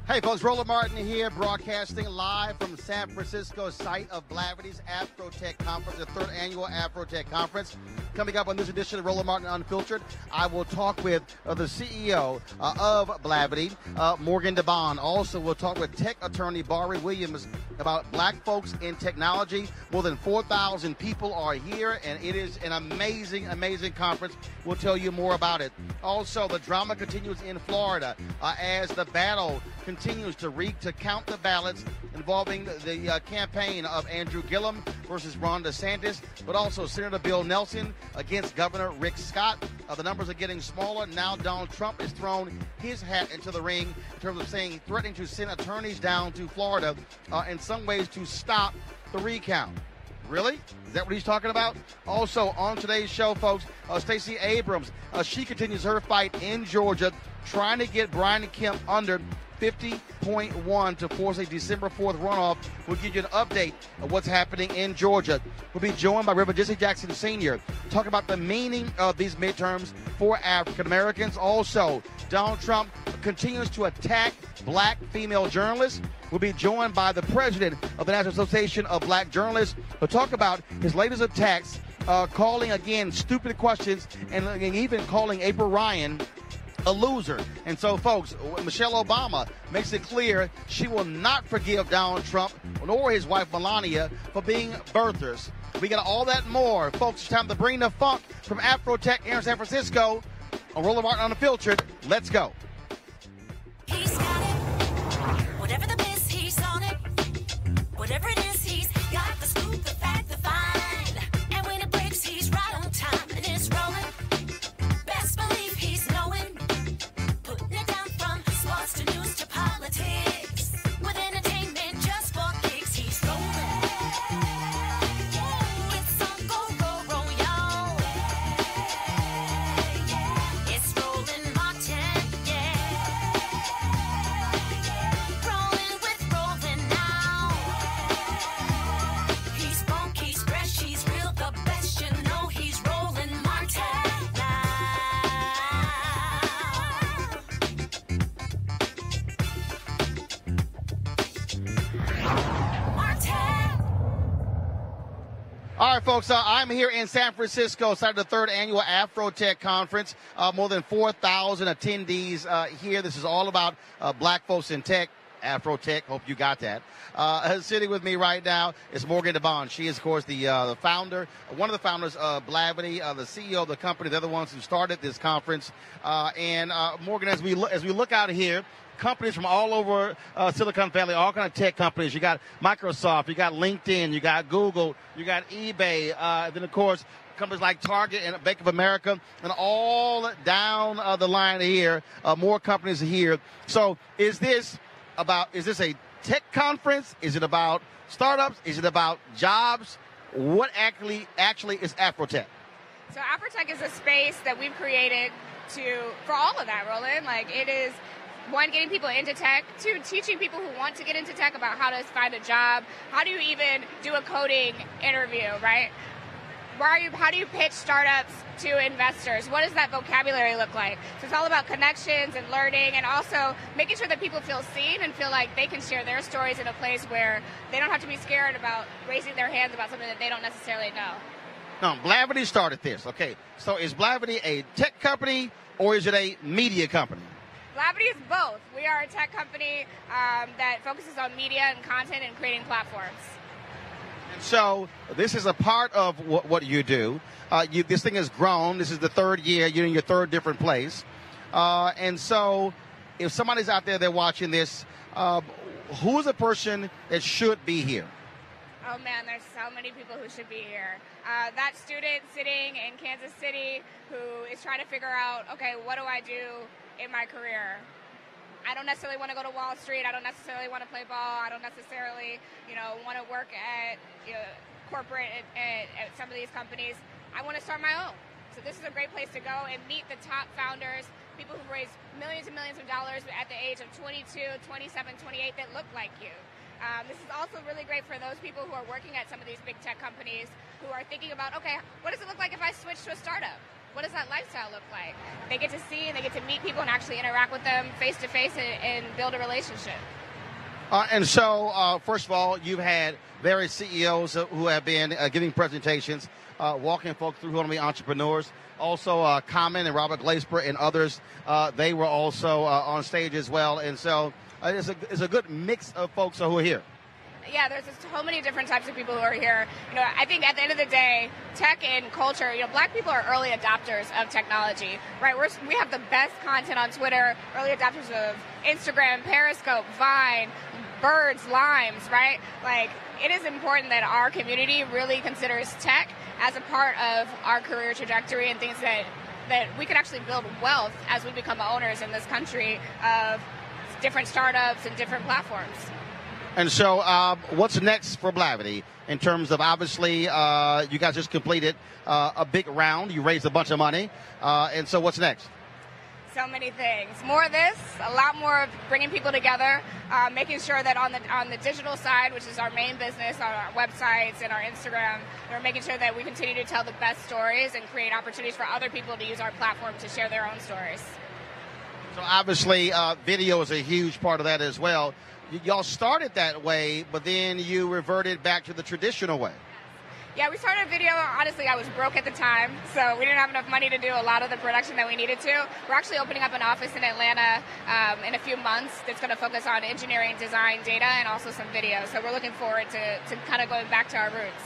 Hey folks, Roland Martin here, broadcasting live from San Francisco, site of Blavity's AfroTech Conference, the third annual AfroTech Conference. Coming up on this edition of Roland Martin Unfiltered, I will talk with the CEO of Blavity, Morgan DeBond. Also, we'll talk with tech attorney Barry Williams about black folks in technology. More than 4,000 people are here, and it is an amazing, amazing conference. We'll tell you more about it. Also, the drama continues in Florida as the battle continues to count the ballots involving the campaign of Andrew Gillum versus Ron DeSantis, but also Senator Bill Nelson against Governor Rick Scott. The numbers are getting smaller. Now Donald Trump has thrown his hat into the ring in terms of threatening to send attorneys down to Florida in some ways to stop the recount. Really? Is that what he's talking about? Also, on today's show, folks, Stacey Abrams, she continues her fight in Georgia, trying to get Brian Kemp under 50.1 to force a December 4th runoff. We'll give you an update of what's happening in Georgia. We'll be joined by Reverend Jesse Jackson Sr., talk about the meaning of these midterms for African Americans. Also, Donald Trump continues to attack black female journalists. We'll be joined by the president of the National Association of Black Journalists. We'll talk about his latest attacks, calling again stupid questions, and even calling April Ryan a loser. And so, folks, Michelle Obama makes it clear she will not forgive Donald Trump nor his wife Melania for being birthers. We got all that and more. Folks, it's time to bring the funk from AfroTech here in San Francisco on Roland Martin Unfiltered. Let's go. He's got it. Whatever the miss, he's on it. Whatever it is, he's got the scoop, the fact, the find. And when it breaks, he's right on time and it's rolling. Best believe he's knowing. Putting it down from sports to news to politics. With entertainment just for kicks, he's rolling. It's on go, y'all. It's Roland Martin, rolling with Roland now. He's funk, he's fresh, he's real, the best, you know he's Roland Martin now. Martin. All right, folks, I'm here in San Francisco, site of the third annual AfroTech Conference. More than 4,000 attendees here. This is all about black folks in tech. AfroTech, hope you got that. Sitting with me right now is Morgan DeBond. She is, of course, the founder, one of the founders of Blavity, the CEO of the company. They're the ones who started this conference. And Morgan, as we look out here, companies from all over Silicon Valley, all kind of tech companies. You got Microsoft, you got LinkedIn, you got Google, you got eBay. Then, of course, companies like Target and Bank of America, and all down the line here, more companies are here. So is this a tech conference? Is it about startups? Is it about jobs? What actually is AfroTech? So AfroTech is a space that we've created for all of that, Roland. Like, it is, one, getting people into tech, two, teaching people who want to get into tech about how to find a job, how do you even do a coding interview, right? how do you pitch startups to investors? What does that vocabulary look like? So it's all about connections and learning, and also making sure that people feel seen and feel like they can share their stories in a place where they don't have to be scared about raising their hands about something that they don't necessarily know. No, Blavity started this. Okay, so is Blavity a tech company or is it a media company? Blavity is both. We are a tech company that focuses on media and content and creating platforms. And so this is a part of what you do. This thing has grown. This is the third year. You're in your third different place. And so if somebody's out there, they're watching this, who's a person that should be here? Oh man, there's so many people who should be here. That student sitting in Kansas City who is trying to figure out, okay, what do I do in my career? I don't necessarily want to go to Wall Street. I don't necessarily want to play ball. I don't necessarily, want to work at corporate at some of these companies. I want to start my own. So this is a great place to go and meet the top founders, people who've raised millions and millions of dollars at the age of 22, 27, 28 that look like you. This is also really great for those people who are working at some of these big tech companies who are thinking about, okay, what does it look like if I switch to a startup? What does that lifestyle look like? They get to see and they get to meet people and actually interact with them face to face and build a relationship. And so, first of all, you've had various CEOs who have been giving presentations, walking folks through who want to be entrepreneurs. Also, Common and Robert Glasper and others, they were also on stage as well. And so it's a good mix of folks who are here. Yeah, there's just so many different types of people who are here. I think at the end of the day, tech and culture, black people are early adopters of technology, right? We have the best content on Twitter, early adopters of Instagram, Periscope, Vine, Birds, Limes, right? Like, it is important that our community really considers tech as a part of our career trajectory and things that we can actually build wealth as we become owners in this country of different startups and different platforms. And so what's next for Blavity in terms of, obviously, you guys just completed a big round. You raised a bunch of money. And so what's next? So many things. More of this, a lot more of bringing people together, making sure that on the digital side, which is our main business, on our websites and our Instagram, we're making sure that we continue to tell the best stories and create opportunities for other people to use our platform to share their own stories. So obviously, video is a huge part of that as well. Y'all started that way, but then you reverted back to the traditional way. Yeah, we started video. Honestly, I was broke at the time, so we didn't have enough money to do a lot of the production that we needed to. We're actually opening up an office in Atlanta in a few months that's going to focus on engineering, design, data, and also some video. So we're looking forward to kind of going back to our roots.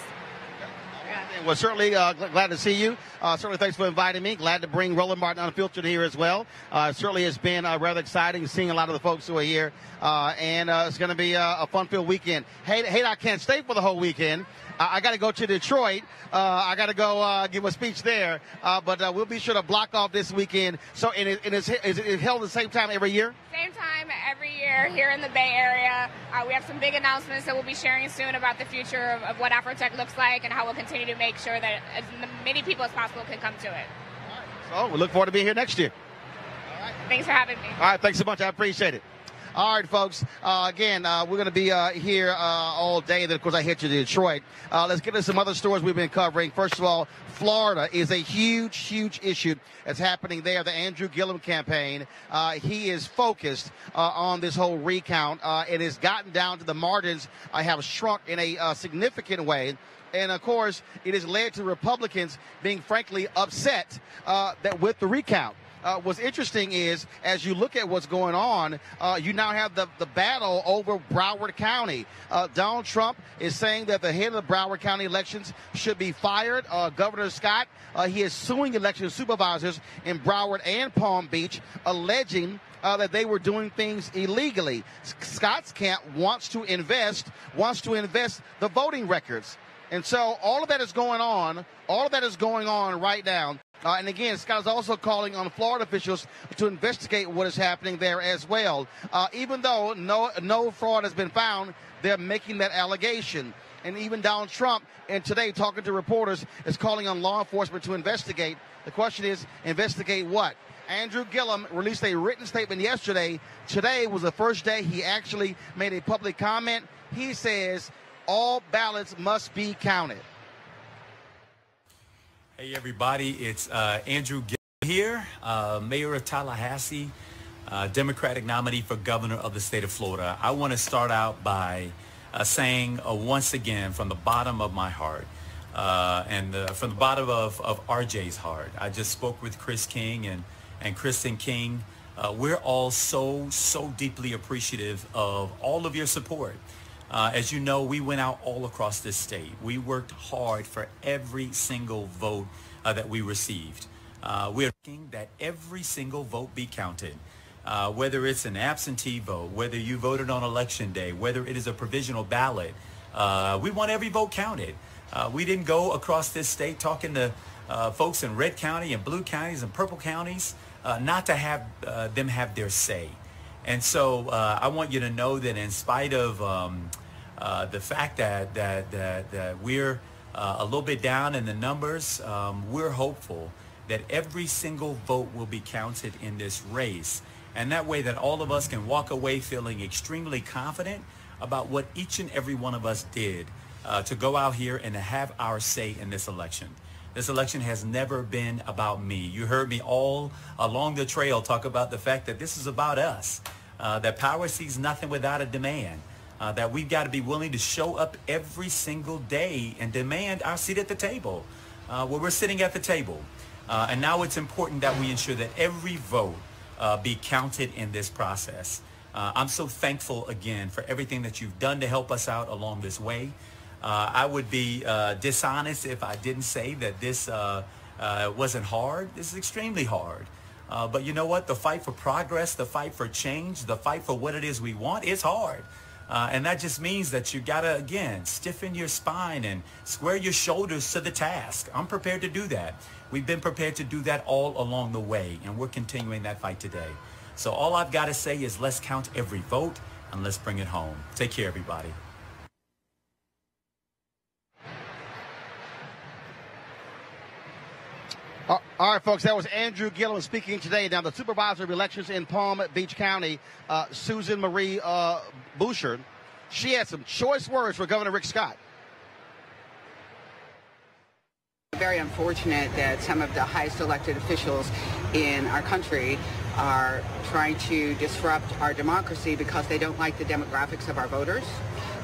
Yeah. Well, certainly glad to see you. Certainly thanks for inviting me. Glad to bring Roland Martin Unfiltered here as well. Certainly has been rather exciting seeing a lot of the folks who are here. And it's going to be a fun-filled weekend. Hey, I can't stay for the whole weekend. I got to go to Detroit. I got to go give a speech there. But we'll be sure to block off this weekend. So is it held at the same time every year? Same time every year here in the Bay Area. We have some big announcements that we'll be sharing soon about the future of what AfroTech looks like and how we'll continue to make sure that as many people as possible can come to it. So we look forward to being here next year. All right. Thanks for having me. All right, thanks so much. I appreciate it. All right, folks. Again, we're going to be here all day. Then, of course, I hit you to Detroit. Let's get into some other stories we've been covering. First of all, Florida is a huge, huge issue that's happening there. The Andrew Gillum campaign. He is focused on this whole recount. It has gotten down to the margins have shrunk in a significant way. And, of course, it has led to Republicans being, frankly, upset that with the recount. What's interesting is, as you look at what's going on, you now have the battle over Broward County. Donald Trump is saying that the head of the Broward County elections should be fired. Governor Scott, he is suing election supervisors in Broward and Palm Beach, alleging that they were doing things illegally. Scott's camp wants to invest the voting records. And so all of that is going on. All of that is going on right now. And again, Scott is also calling on Florida officials to investigate what is happening there as well. Even though no fraud has been found, they're making that allegation. And even Donald Trump, and today talking to reporters, is calling on law enforcement to investigate. The question is, investigate what? Andrew Gillum released a written statement yesterday. Today was the first day he actually made a public comment. He says all ballots must be counted. Hey everybody, it's Andrew Gill here, Mayor of Tallahassee, Democratic nominee for governor of the state of Florida. I want to start out by saying once again from the bottom of my heart and from the bottom of RJ's heart. I just spoke with Chris King and Kristen King. We're all so deeply appreciative of all of your support. As you know, we went out all across this state. We worked hard for every single vote that we received. We're looking that every single vote be counted, whether it's an absentee vote, whether you voted on election day, whether it is a provisional ballot. We want every vote counted. We didn't go across this state talking to folks in red county and blue counties and purple counties not to have them have their say. And so I want you to know that in spite of the fact that we're a little bit down in the numbers, we're hopeful that every single vote will be counted in this race. And that way that all of us can walk away feeling extremely confident about what each and every one of us did to go out here and to have our say in this election. This election has never been about me. You heard me all along the trail talk about the fact that this is about us, that power sees nothing without a demand, that we've got to be willing to show up every single day and demand our seat at the table, where we're sitting at the table. And now it's important that we ensure that every vote be counted in this process. I'm so thankful again for everything that you've done to help us out along this way. I would be dishonest if I didn't say that this wasn't hard. This is extremely hard. But you know what? The fight for progress, the fight for change, the fight for what it is we want is hard. And that just means that you got to, again, stiffen your spine and square your shoulders to the task. I'm prepared to do that. We've been prepared to do that all along the way, and we're continuing that fight today. So all I've got to say is let's count every vote and let's bring it home. Take care, everybody. All right, folks, that was Andrew Gillum speaking today. Now, the supervisor of elections in Palm Beach County, Susan Marie Bouchard, she had some choice words for Governor Rick Scott. Very unfortunate that some of the highest elected officials in our country are trying to disrupt our democracy because they don't like the demographics of our voters.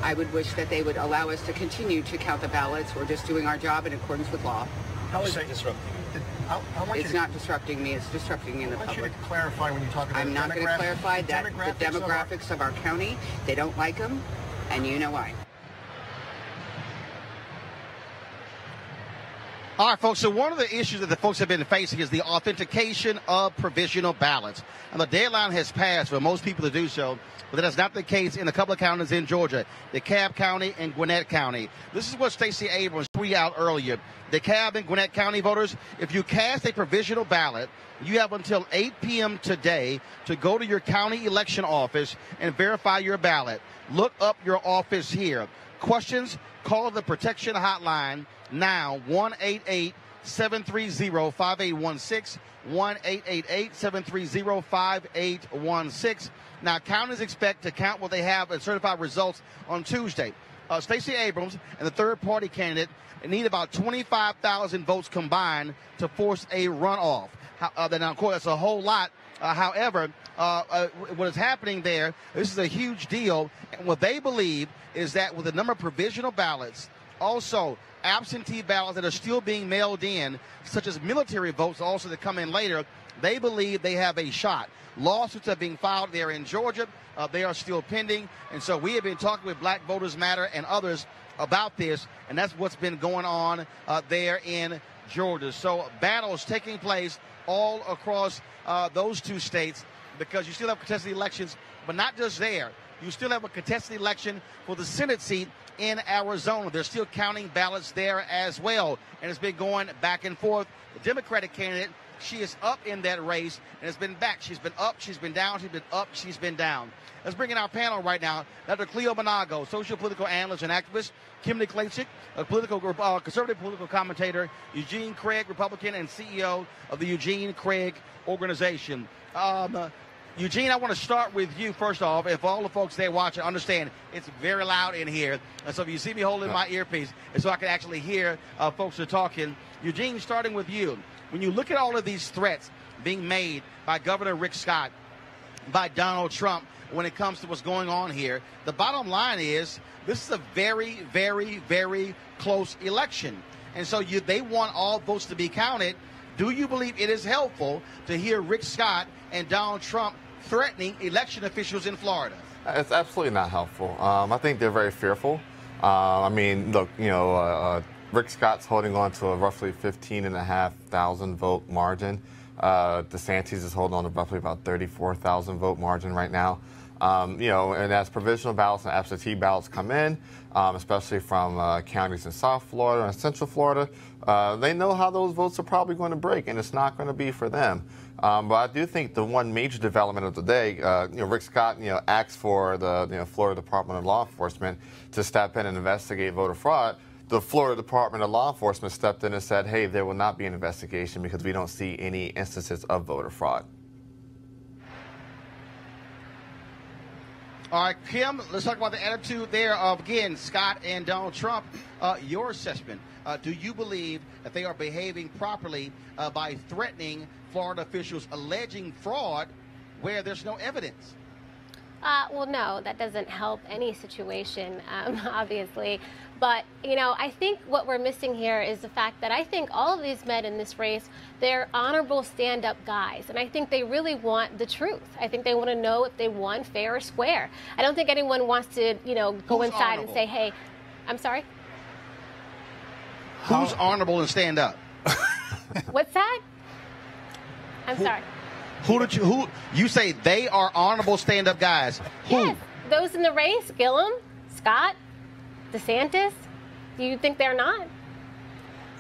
I would wish that they would allow us to continue to count the ballots. We're just doing our job in accordance with law. How is that disrupting you? It's not disrupting me. It's disrupting in the public. I want you to clarify when you talk about I'm not going to clarify that the demographics of our county, they don't like them, and you know why. All right, folks, so one of the issues that the folks have been facing is the authentication of provisional ballots. And the deadline has passed for most people to do so, but that's not the case in a couple of counties in Georgia, DeKalb County and Gwinnett County. This is what Stacey Abrams tweeted out earlier. DeKalb and Gwinnett County voters, if you cast a provisional ballot, you have until 8 p.m. today to go to your county election office and verify your ballot. Look up your office here. Questions? Call the protection hotline now, 1-888-730-5816, 1-888-730-5816. Now, counties expect to count what they have and certified results on Tuesday. Stacey Abrams and the third-party candidate need about 25,000 votes combined to force a runoff. Now, of course, that's a whole lot. However, what is happening there, this is a huge deal. And what they believe is that with the number of provisional ballots, also absentee ballots that are still being mailed in, such as military votes also that come in later, they believe they have a shot. Lawsuits are being filed there in Georgia. They are still pending. And so we have been talking with Black Voters Matter and others about this, and that's what's been going on there in Georgia. So battles taking place all across those two states because you still have contested elections, but not just there. You still have a contested election for the Senate seat in Arizona. They're still counting ballots there as well, and it's been going back and forth. The Democratic candidate, she is up in that race, and it's been back. She's been up, she's been down, she's been up, she's been down. Let's bring in our panel right now. Dr. Cleo Monago, social political analyst and activist. Kimberly Klacik, a conservative political commentator. Eugene Craig, Republican and CEO of the Eugene Craig Organization. Eugene, I want to start with you first off. And for all the folks there watching, understand it's very loud in here. And so if you see me holding my earpiece, it's so I can actually hear folks who are talking. Eugene, starting with you. When you look at all of these threats being made by Governor Rick Scott, by Donald Trump, when it comes to what's going on here, the bottom line is this is a very, very, very close election. And so they want all votes to be counted. Do you believe it is helpful to hear Rick Scott and Donald Trump threatening election officials in Florida? It's absolutely not helpful. I think they're very fearful. I mean, look, Rick Scott's holding on to a roughly 15,500 vote margin. DeSantis is holding on to roughly about 34,000 vote margin right now. And as provisional ballots and absentee ballots come in, especially from counties in South Florida and Central Florida, they know how those votes are probably going to break, and it's not going to be for them. But I do think the one major development of the day, Rick Scott, asked for the Florida Department of Law Enforcement to step in and investigate voter fraud. The Florida Department of Law Enforcement stepped in and said, hey, there will not be an investigation because we don't see any instances of voter fraud. All right, Kim, let's talk about the attitude there of, again, Scott and Donald Trump. Your assessment, do you believe that they are behaving properly by threatening Florida officials alleging fraud where there's no evidence? Well, no, that doesn't help any situation, obviously. But, I think what we're missing here is the fact that I think all of these men in this race, they're honorable stand-up guys. And I think they really want the truth. I think they want to know if they won fair or square. I don't think anyone wants to, go inside and say, hey, I'm sorry? Who's honorable and stand up? What's that? I'm sorry. Who you say they are honorable stand-up guys? Who? Yes, those in the race, Gillum, Scott, DeSantis. Do you think they're not?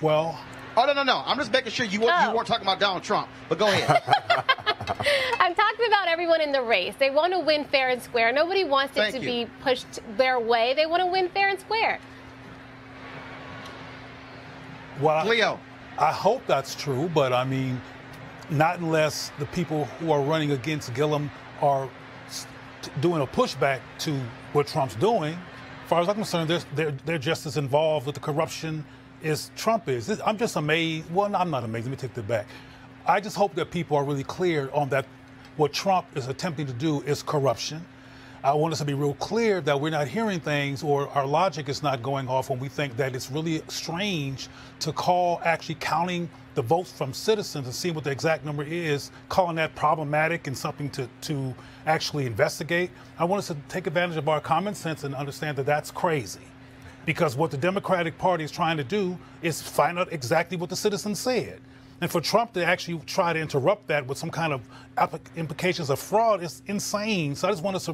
Well, oh, no. I'm just making sure you weren't talking about Donald Trump, but go ahead. I'm talking about everyone in the race. They want to win fair and square. Nobody wants it to be pushed their way. They want to win fair and square. Well, Leo, I hope that's true, but I mean, not unless the people who are running against Gillum are doing a pushback to what Trump's doing. As far as I'm concerned, they're just as involved with the corruption as Trump is. I'm just amazed. Well, I'm not amazed. Let me take that back. I just hope that people are really clear on that what Trump is attempting to do is corruption. I want us to be real clear that we're not hearing things or our logic is not going off when we think that it's really strange to call actually counting the votes from citizens and see what the exact number is, calling that problematic and something to actually investigate. I want us to take advantage of our common sense and understand that that's crazy. Because what the Democratic Party is trying to do is find out exactly what the citizens said. And for Trump to actually try to interrupt that with some kind of implications of fraud is insane. So I just want us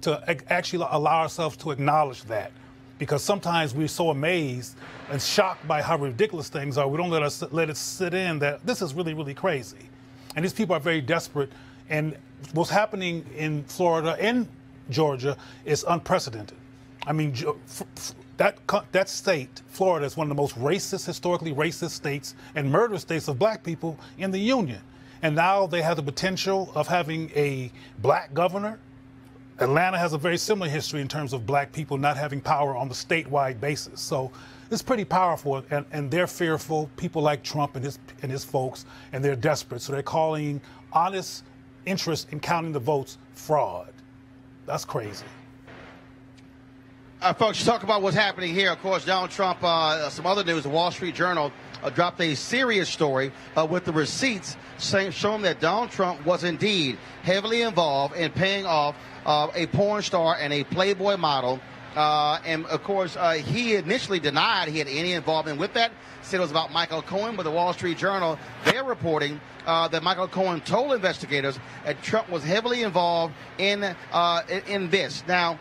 to actually allow ourselves to acknowledge that. Because sometimes we're so amazed and shocked by how ridiculous things are, we don't let it sit in that this is really, really crazy. And these people are very desperate. And what's happening in Florida and Georgia is unprecedented. I mean, that state, Florida, is one of the most racist, historically racist states and murder states of black people in the Union. And now they have the potential of having a black governor. Atlanta has a very similar history in terms of black people not having power on the statewide basis. So it's pretty powerful, and they're fearful, people like Trump and his folks, and they're desperate. So they're calling honest interest in counting the votes fraud. That's crazy. Folks, talk about what's happening here. Of course, Donald Trump, some other news, the Wall Street Journal dropped a serious story with the receipts showing that Donald Trump was indeed heavily involved in paying off a porn star and a Playboy model. And, of course, he initially denied he had any involvement with that, said it was about Michael Cohen, but the Wall Street Journal, they're reporting that Michael Cohen told investigators that Trump was heavily involved in this. Now,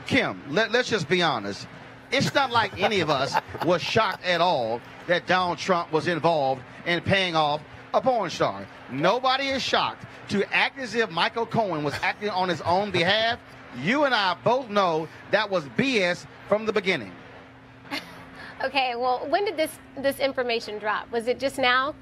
Kim, let's just be honest. It's not like any of us was shocked at all that Donald Trump was involved in paying off a porn star. Nobody is shocked. To act as if Michael Cohen was acting on his own behalf, you and I both know that was BS from the beginning. Okay, well, when did this information drop? Was it just now?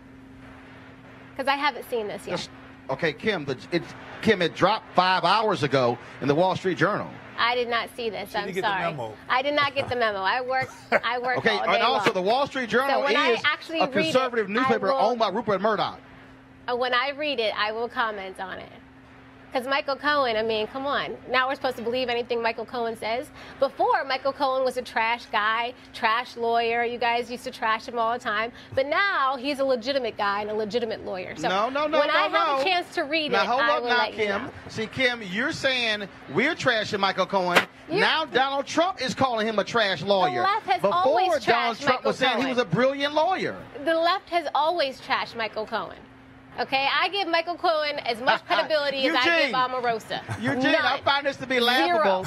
Because I haven't seen this yet. Okay, Kim, it dropped 5 hours ago in the Wall Street Journal. I did not see this. I'm get sorry. the memo. I did not get the memo. I work Okay, all day and also long. the Wall Street Journal So when I is actually a read conservative it, newspaper I will- owned by Rupert Murdoch. When I read it, I will comment on it. Because Michael Cohen, I mean, come on. Now we're supposed to believe anything Michael Cohen says. Before, Michael Cohen was a trash guy, trash lawyer. You guys used to trash him all the time. But now he's a legitimate guy and a legitimate lawyer. So when I have a chance to read it, I will let you know. See, Kim, you're saying we're trashing Michael Cohen. Now Donald Trump is calling him a trash lawyer. left has Before, always Donald trashed Trump was Michael saying he was Cohen. a brilliant lawyer. The left has always trashed Michael Cohen. Okay, I give Michael Cohen as much credibility as I give Omarosa. Eugene, I find this to be laughable.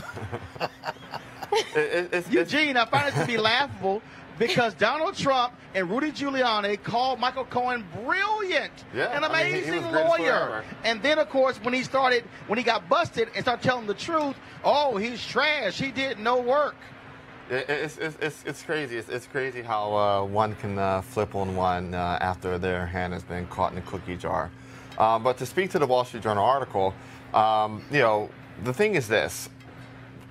Eugene, I find this to be laughable because Donald Trump and Rudy Giuliani called Michael Cohen brilliant, an amazing lawyer. And then, of course, when he got busted and started telling the truth, oh, he's trash. He did no work. It's crazy. It's crazy how one can flip on one after their hand has been caught in a cookie jar. But to speak to the Wall Street Journal article, the thing is this: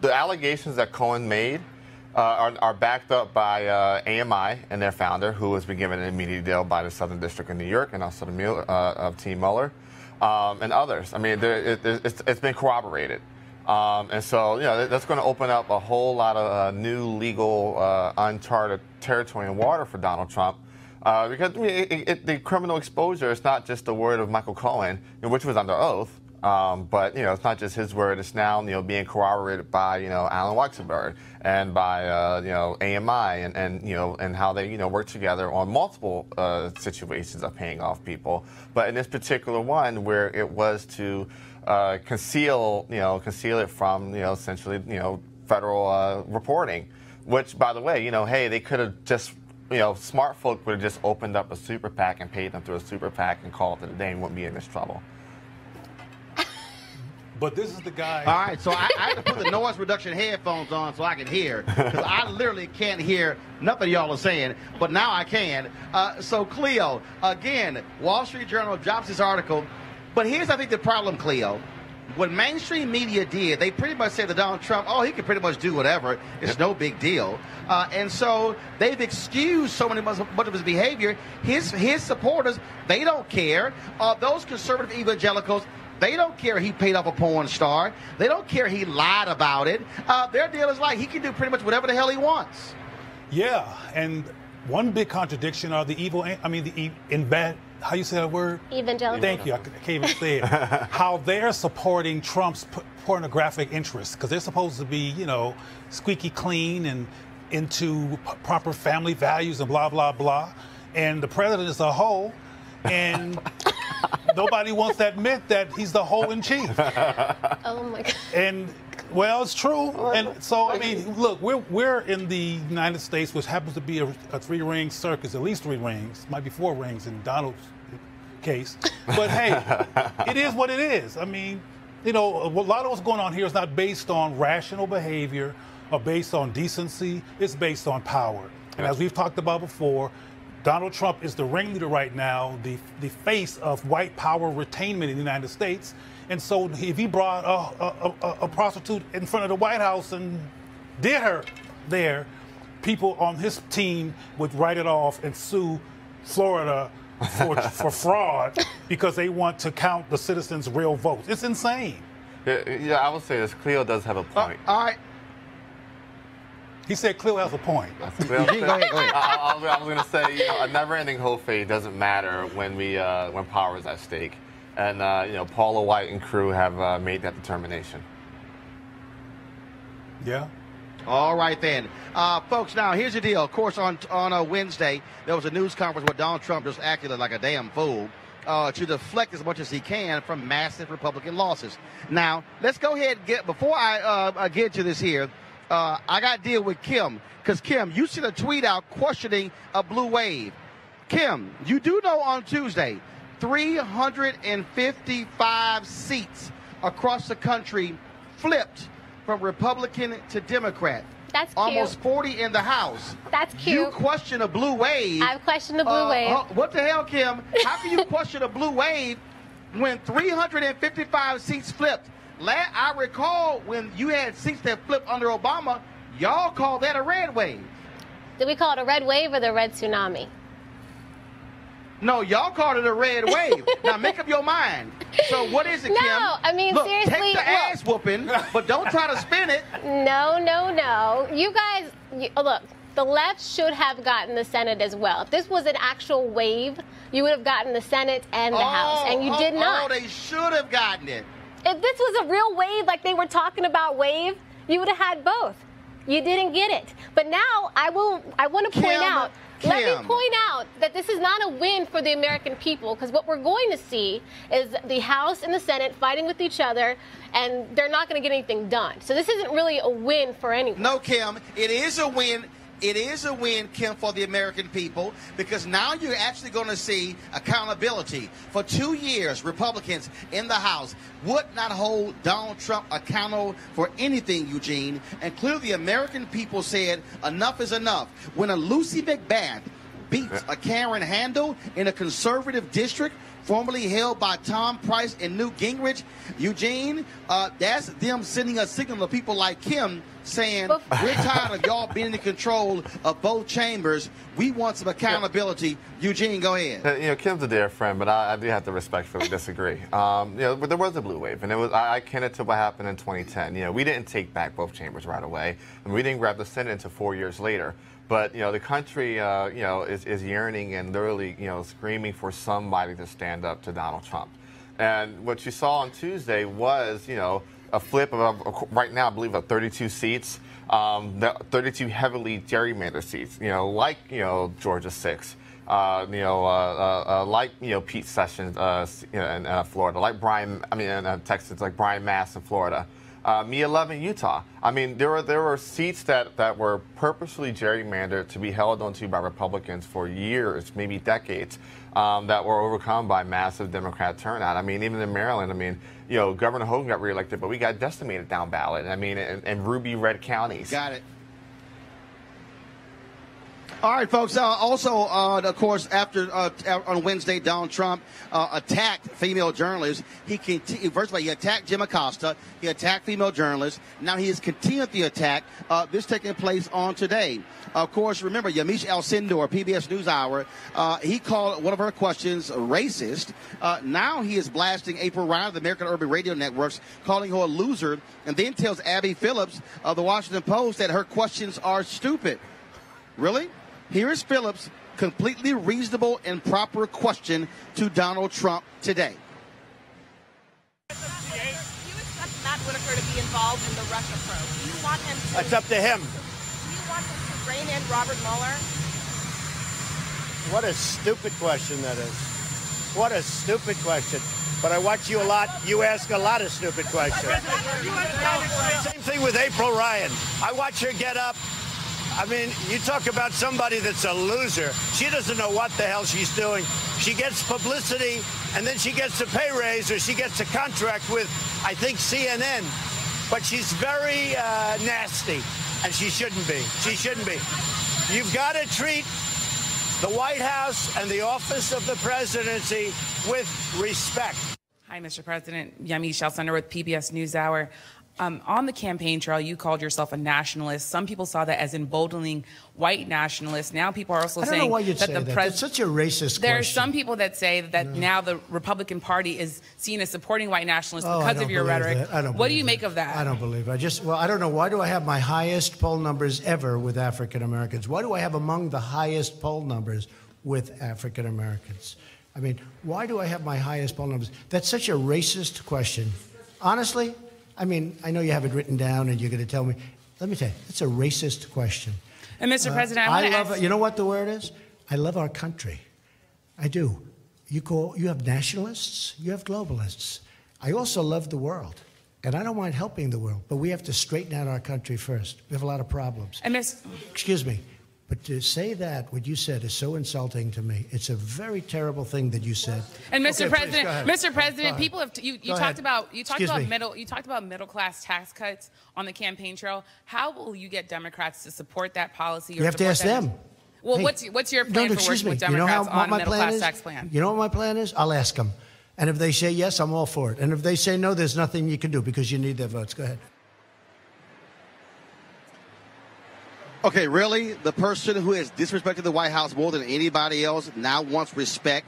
the allegations that Cohen made are backed up by AMI and their founder, who has been given an immediate deal by the Southern District of New York and also the Team Mueller and others. I mean, it's been corroborated. And so, that's going to open up a whole lot of new legal uncharted territory and water for Donald Trump. Because the criminal exposure is not just the word of Michael Cohen, which was under oath, but it's not just his word. It's now being corroborated by Alan Weisenberg and by AMI and how they work together on multiple situations of paying off people. But in this particular one, where it was to conceal it from essentially federal reporting, which, by the way, hey, they could have just smart folk would have just opened up a super PAC and paid them through a super PAC and called it a day and wouldn't be in this trouble. But this is the guy. All right, so I had to put the noise reduction headphones on so I can hear, because I literally can't hear nothing y'all are saying, but now I can. So Cleo, again, Wall Street Journal drops this article, but here's, I think, the problem, Cleo. What mainstream media did, they pretty much said to Donald Trump, oh, he can pretty much do whatever. It's no big deal. And so they've excused so much of his behavior. His supporters, they don't care. Those conservative evangelicals, they don't care he paid off a porn star. They don't care he lied about it. Their deal is like he can do pretty much whatever the hell he wants. Yeah, and one big contradiction are how you say that word? Evangelical. Thank you. I can't even say it. How they're supporting Trump's pornographic interests, because they're supposed to be, squeaky clean and into proper family values and blah, blah, blah. And the president is a hoe, and nobody wants to admit that he's the hoe in chief. Oh, my God. And, well, it's true. And so, I mean, look, we're in the United States, which happens to be a three-ring circus, at least 3 rings, might be 4 rings in Donald's case. But, hey, it is what it is. I mean, a lot of what's going on here is not based on rational behavior or based on decency. It's based on power. And as we've talked about before, Donald Trump is the ringleader right now, the face of white power retainment in the United States. And so if he brought a prostitute in front of the White House and did her there, people on his team would write it off and sue Florida for fraud because they want to count the citizens' real votes. It's insane. Yeah, I would say this. Cleo does have a point. All right. He said Cleo has a point. Go ahead. I was going to say, a never-ending whole fate doesn't matter when power is at stake. And, Paula White and crew have made that determination. Yeah. All right, then. Folks, now, here's the deal. Of course, on a Wednesday, there was a news conference where Donald Trump just acted like a damn fool to deflect as much as he can from massive Republican losses. Now, let's go ahead and before I get to this here, I got to deal with Kim. Because, Kim, you sent a tweet out questioning a blue wave. Kim, you do know on Tuesday, 355 seats across the country flipped from Republican to Democrat. That's cute. Almost 40 in the House. That's cute. You question a blue wave. I've questioned the blue wave. What the hell, Kim? How can you question a blue wave when 355 seats flipped. I recall when you had seats that flipped under Obama, y'all called that a red wave. Did we call it a red wave or the red tsunami? No, y'all called it a red wave. Now make up your mind. So what is it, Kim? No, I mean, look, seriously. Take the ass whooping, but don't try to spin it. No, no, no. You guys, look, the left should have gotten the Senate as well. If this was an actual wave, you would have gotten the Senate and the House, and you did not. Oh, they should have gotten it. If this was a real wave, like they were talking about wave, you would have had both. You didn't get it. But now I want to point out. Let me point out that this is not a win for the American people, because what we're going to see is the House and the Senate fighting with each other, and they're not going to get anything done. So this isn't really a win for anyone. No, Kim, it is a win. It is a win, Kim, for the American people, because now you're actually going to see accountability. For 2 years, Republicans in the House would not hold Donald Trump accountable for anything, Eugene. And clearly the American people said enough is enough. When a Lucy McBath beats a Karen Handel in a conservative district formerly held by Tom Price and Newt Gingrich, Eugene, that's them sending a signal to people like Kim saying, we're tired of y'all being in control of both chambers. We want some accountability. Eugene, go ahead. Kim's a dear friend, but I do have to respectfully disagree. But there was a blue wave, and it was I akin it to what happened in 2010. We didn't take back both chambers right away, and we didn't grab the Senate until 4 years later. But the country, is yearning and literally, screaming for somebody to stand up to Donald Trump. And what you saw on Tuesday was, a flip of right now, I believe, of 32 seats, 32 heavily gerrymandered seats. Like Georgia 6, like Pete Sessions in Florida, like in Texas, like Brian Mast in Florida. Me 11 Utah. I mean, there were seats that were purposely gerrymandered to be held onto by Republicans for years, maybe decades, that were overcome by massive Democrat turnout. I mean, even in Maryland, Governor Hogan got reelected, but we got decimated down ballot. I mean, in ruby red counties. Got it. All right, folks. Also, of course, after on Wednesday, Donald Trump attacked female journalists. First of all, he attacked Jim Acosta. He attacked female journalists. Now he has continued the attack. This taking place on today. Of course, remember Yamiche Alcindor, PBS NewsHour. He called one of her questions racist. Now he is blasting April Ryan of the American Urban Radio Networks, calling her a loser, and then tells Abby Phillips of the Washington Post that her questions are stupid. Really? Here is Phillips' completely reasonable and proper question to Donald Trump today. Do you expect Matt Whitaker to be involved in the Russia probe? Do you want him to? That's up to him. Do you want him to rein in Robert Mueller? What a stupid question that is. What a stupid question. But I watch you a lot. You ask a lot of stupid questions. Same thing with April Ryan. I watch her get up. I mean, you talk about somebody that's a loser. She doesn't know what the hell she's doing. She gets publicity, and then she gets a pay raise, or she gets a contract with, I think, CNN. But she's very nasty, and she shouldn't be. She shouldn't be. You've got to treat the White House and the office of the presidency with respect. Hi, Mr. President. Yamiche Alcindor with PBS NewsHour. On the campaign trail, you called yourself a nationalist. Some people saw that as emboldening white nationalists. Now people are also saying I don't know why you'd that say the that. That's such a racist There question. are some people that say that now the Republican Party is seen as supporting white nationalists because of your rhetoric. What do you make of that? I don't believe it. I don't know. Why do I have my highest poll numbers ever with African Americans? Why do I have among the highest poll numbers with African Americans? I mean, why do I have my highest poll numbers? That's such a racist question. Honestly, I mean, I know you have it written down and you're going to tell me. Let me tell you, it's a racist question. And Mr. President, I want to ask. You know what the word is? I love our country. I do. You have nationalists, you have globalists. I also love the world. And I don't mind helping the world, but we have to straighten out our country first. We have a lot of problems. And Excuse me. But to say that, what you said, is so insulting to me. It's a very terrible thing that you said. And Mr. Okay, Mr. President, people have you talked about middle class tax cuts on the campaign trail. How will you get Democrats to support that policy? You have to ask them. Well, hey, what's your plan for working with Democrats on a middle class tax plan? You know what my plan is? I'll ask them. And if they say yes, I'm all for it. And if they say no, there's nothing you can do because you need their votes. Go ahead. Okay, really? The person who has disrespected the White House more than anybody else now wants respect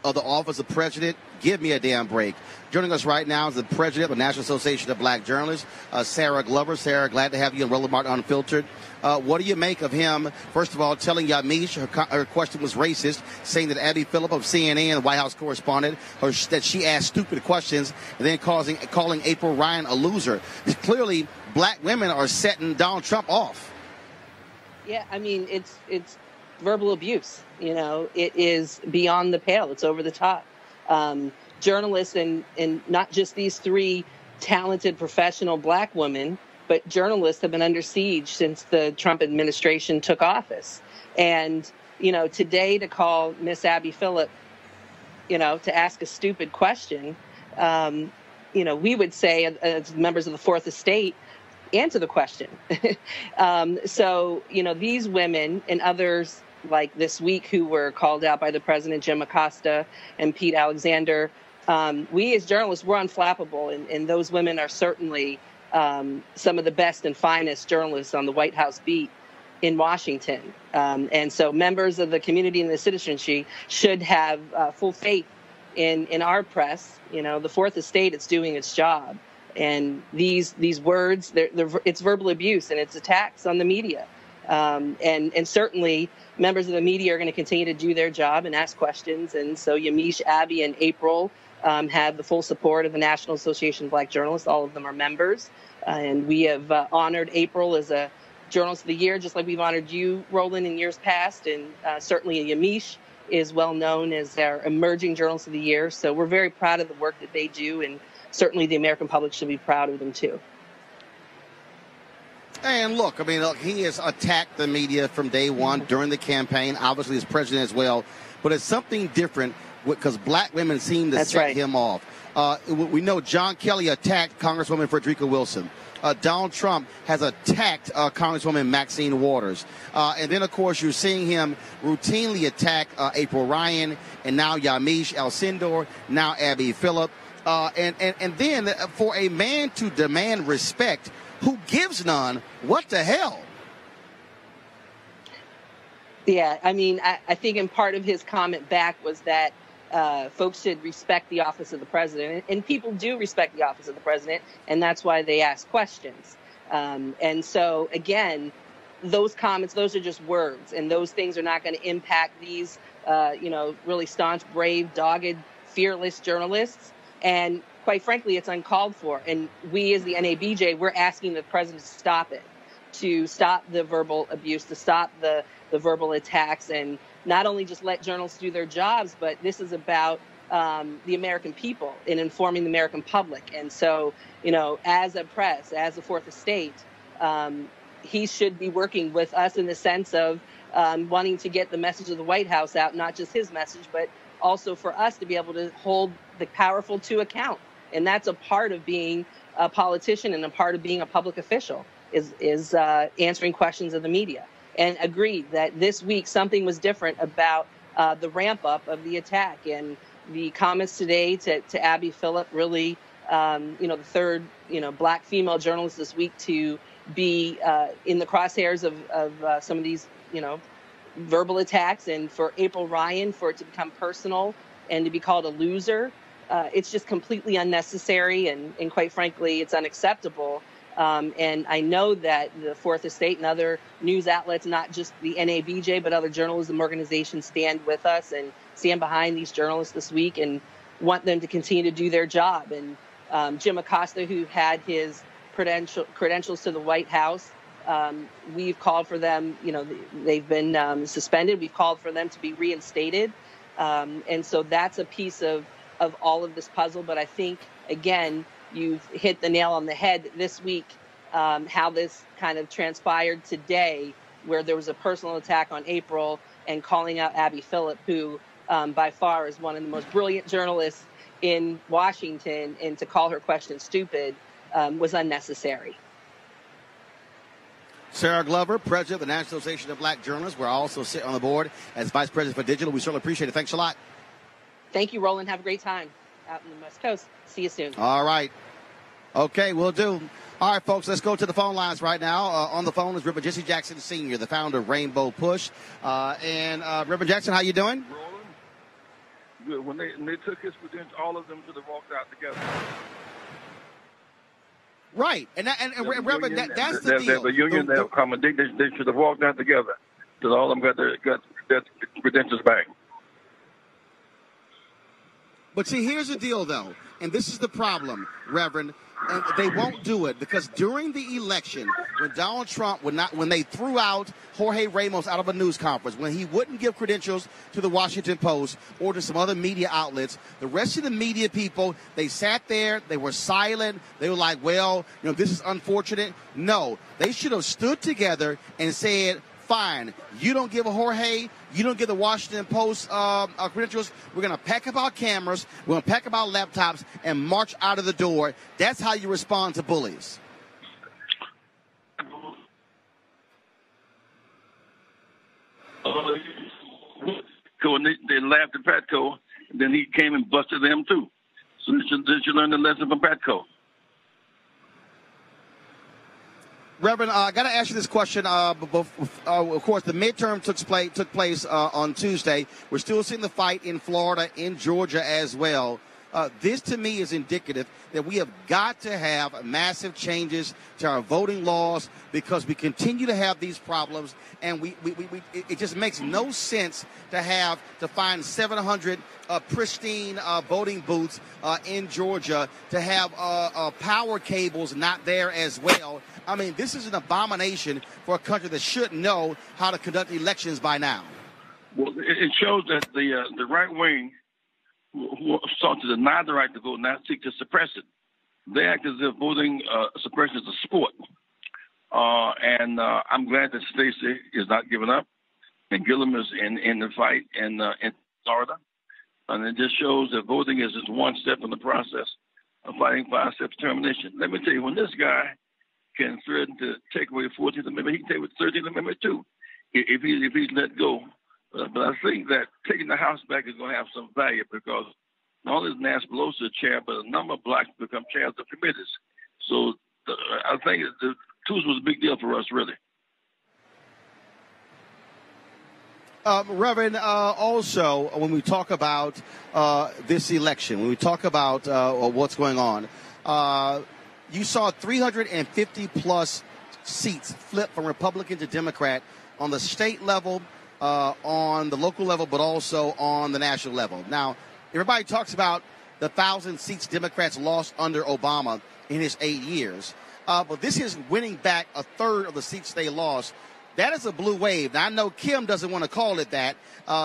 of the office of president? Give me a damn break. Joining us right now is the president of the National Association of Black Journalists, Sarah Glover. Sarah, glad to have you on Roland Martin Unfiltered. What do you make of him, first of all, telling Yamiche her question was racist, saying that Abby Phillip of CNN, the White House correspondent, that she asked stupid questions, and then calling April Ryan a loser? Clearly, black women are setting Donald Trump off. Yeah, I mean, it's verbal abuse. You know, it is beyond the pale. It's over the top. Journalists and not just these three talented professional black women, but journalists have been under siege since the Trump administration took office. And, you know, today to call Miss Abby Phillip, you know, to ask a stupid question, you know, we would say as members of the Fourth Estate, answer the question. So, you know, these women and others like this week who were called out by the president, Jim Acosta and Pete Alexander, we as journalists, we're unflappable. And those women are certainly some of the best and finest journalists on the White House beat in Washington. And so members of the community and the citizenry should have full faith in our press. You know, the Fourth Estate, it's doing its job. And these words, it's verbal abuse and it's attacks on the media. And certainly members of the media are going to continue to do their job and ask questions. And so Yamiche, Abby, and April have the full support of the National Association of Black Journalists. All of them are members. And we have honored April as a Journalist of the Year, just like we've honored you, Roland, in years past. And certainly Yamiche is well known as our Emerging Journalist of the Year. So we're very proud of the work that they do. And certainly the American public should be proud of them, too. And look, I mean, look, he has attacked the media from day one during the campaign, obviously as president as well. But it's something different because black women seem to set him off. We know John Kelly attacked Congresswoman Frederica Wilson. Donald Trump has attacked Congresswoman Maxine Waters. And then, of course, you're seeing him routinely attack April Ryan and now Yamiche Alcindor, now Abby Phillip. And then for a man to demand respect who gives none, what the hell? Yeah, I mean, I think in part of his comment back was that folks should respect the office of the president. And people do respect the office of the president, and that's why they ask questions. And so, again, those comments, those are just words, and those things are not going to impact these, you know, really staunch, brave, dogged, fearless journalists. And quite frankly, it's uncalled for. And we as the NABJ, we're asking the president to stop it, to stop the verbal abuse, to stop the verbal attacks, and not only just let journalists do their jobs, but this is about the American people and informing the American public. And so, you know, as a press, as a Fourth Estate, he should be working with us in the sense of wanting to get the message of the White House out, not just his message, but also for us to be able to hold the powerful to account. And that's a part of being a politician and a part of being a public official is answering questions of the media. And agreed that this week something was different about the ramp up of the attack. And the comments today to Abby Phillip, really, you know, the third, you know, black female journalist this week to be in the crosshairs of some of these, you know, verbal attacks, and for April Ryan, for it to become personal and to be called a loser. It's just completely unnecessary, and quite frankly, it's unacceptable. And I know that the Fourth Estate and other news outlets, not just the NABJ, but other journalism organizations stand with us and stand behind these journalists this week and want them to continue to do their job. And Jim Acosta, who had his credentials to the White House, we've called for them, you know, they've been suspended. We've called for them to be reinstated. And so that's a piece of all of this puzzle. But I think, again, you've hit the nail on the head this week, how this kind of transpired today, where there was a personal attack on April and calling out Abby Phillip, who by far is one of the most brilliant journalists in Washington, and to call her question stupid was unnecessary. Sarah Glover, president of the National Association of Black Journalists. We're also sitting on the board as vice president for digital. We certainly appreciate it. Thanks a lot. Thank you, Roland. Have a great time. out in the West Coast. See you soon. All right. Okay, we'll do. All right, folks, let's go to the phone lines right now. On the phone is Reverend Jesse Jackson Sr., the founder of Rainbow Push. Reverend Jackson, how you doing? Roland, good. When they took his credentials, all of them should have walked out together. Right, and Reverend, that's the deal. The union, they should have walked out together, because all of them got their credentials back. But see, here's the deal, though, and this is the problem, Reverend. And they won't do it because during the election, when Donald Trump when they threw out Jorge Ramos out of a news conference, when he wouldn't give credentials to the Washington Post or to some other media outlets, the rest of the media people, they sat there, they were silent, they were like, well, this is unfortunate. No, they should have stood together and said, fine, you don't give a Jorge, you don't give the Washington Post credentials, we're going to pack up our cameras, we're going to pack up our laptops and march out of the door. That's how you respond to bullies. When they laughed at Patco, and then he came and busted them too. So they should learn the lesson from Patco. Reverend, I got to ask you this question. Of course, the midterm took place on Tuesday. We're still seeing the fight in Florida, in Georgia as well. This, to me, is indicative that we have got to have massive changes to our voting laws because we continue to have these problems, and it just makes no sense to find 700 pristine voting booths in Georgia, to have power cables not there as well. I mean, this is an abomination for a country that should know how to conduct elections by now. Well, it shows that the right wing, who sought to deny the right to vote, now seek to suppress it. They act as if voting suppression is a sport. And I'm glad that Stacey is not giving up, and Gillum is in the fight in Florida. And it just shows that voting is just one step in the process of fighting 5-step determination. Let me tell you, when this guy can threaten to take away 14th Amendment, he can take away 13th Amendment too, if he's let go. But I think that taking the House back is going to have some value because not only is Nancy Pelosi a chair, but a number of blacks become chairs of committees. So I think the Tuesday was a big deal for us, really. Reverend, also, when we talk about this election, when we talk about what's going on, you saw 350-plus seats flip from Republican to Democrat on the state level, on the local level, but also on the national level. Now, everybody talks about the 1,000 seats Democrats lost under Obama in his 8 years. But this is winning back a third of the seats they lost. That is a blue wave. Now, I know Kim doesn't want to call it that.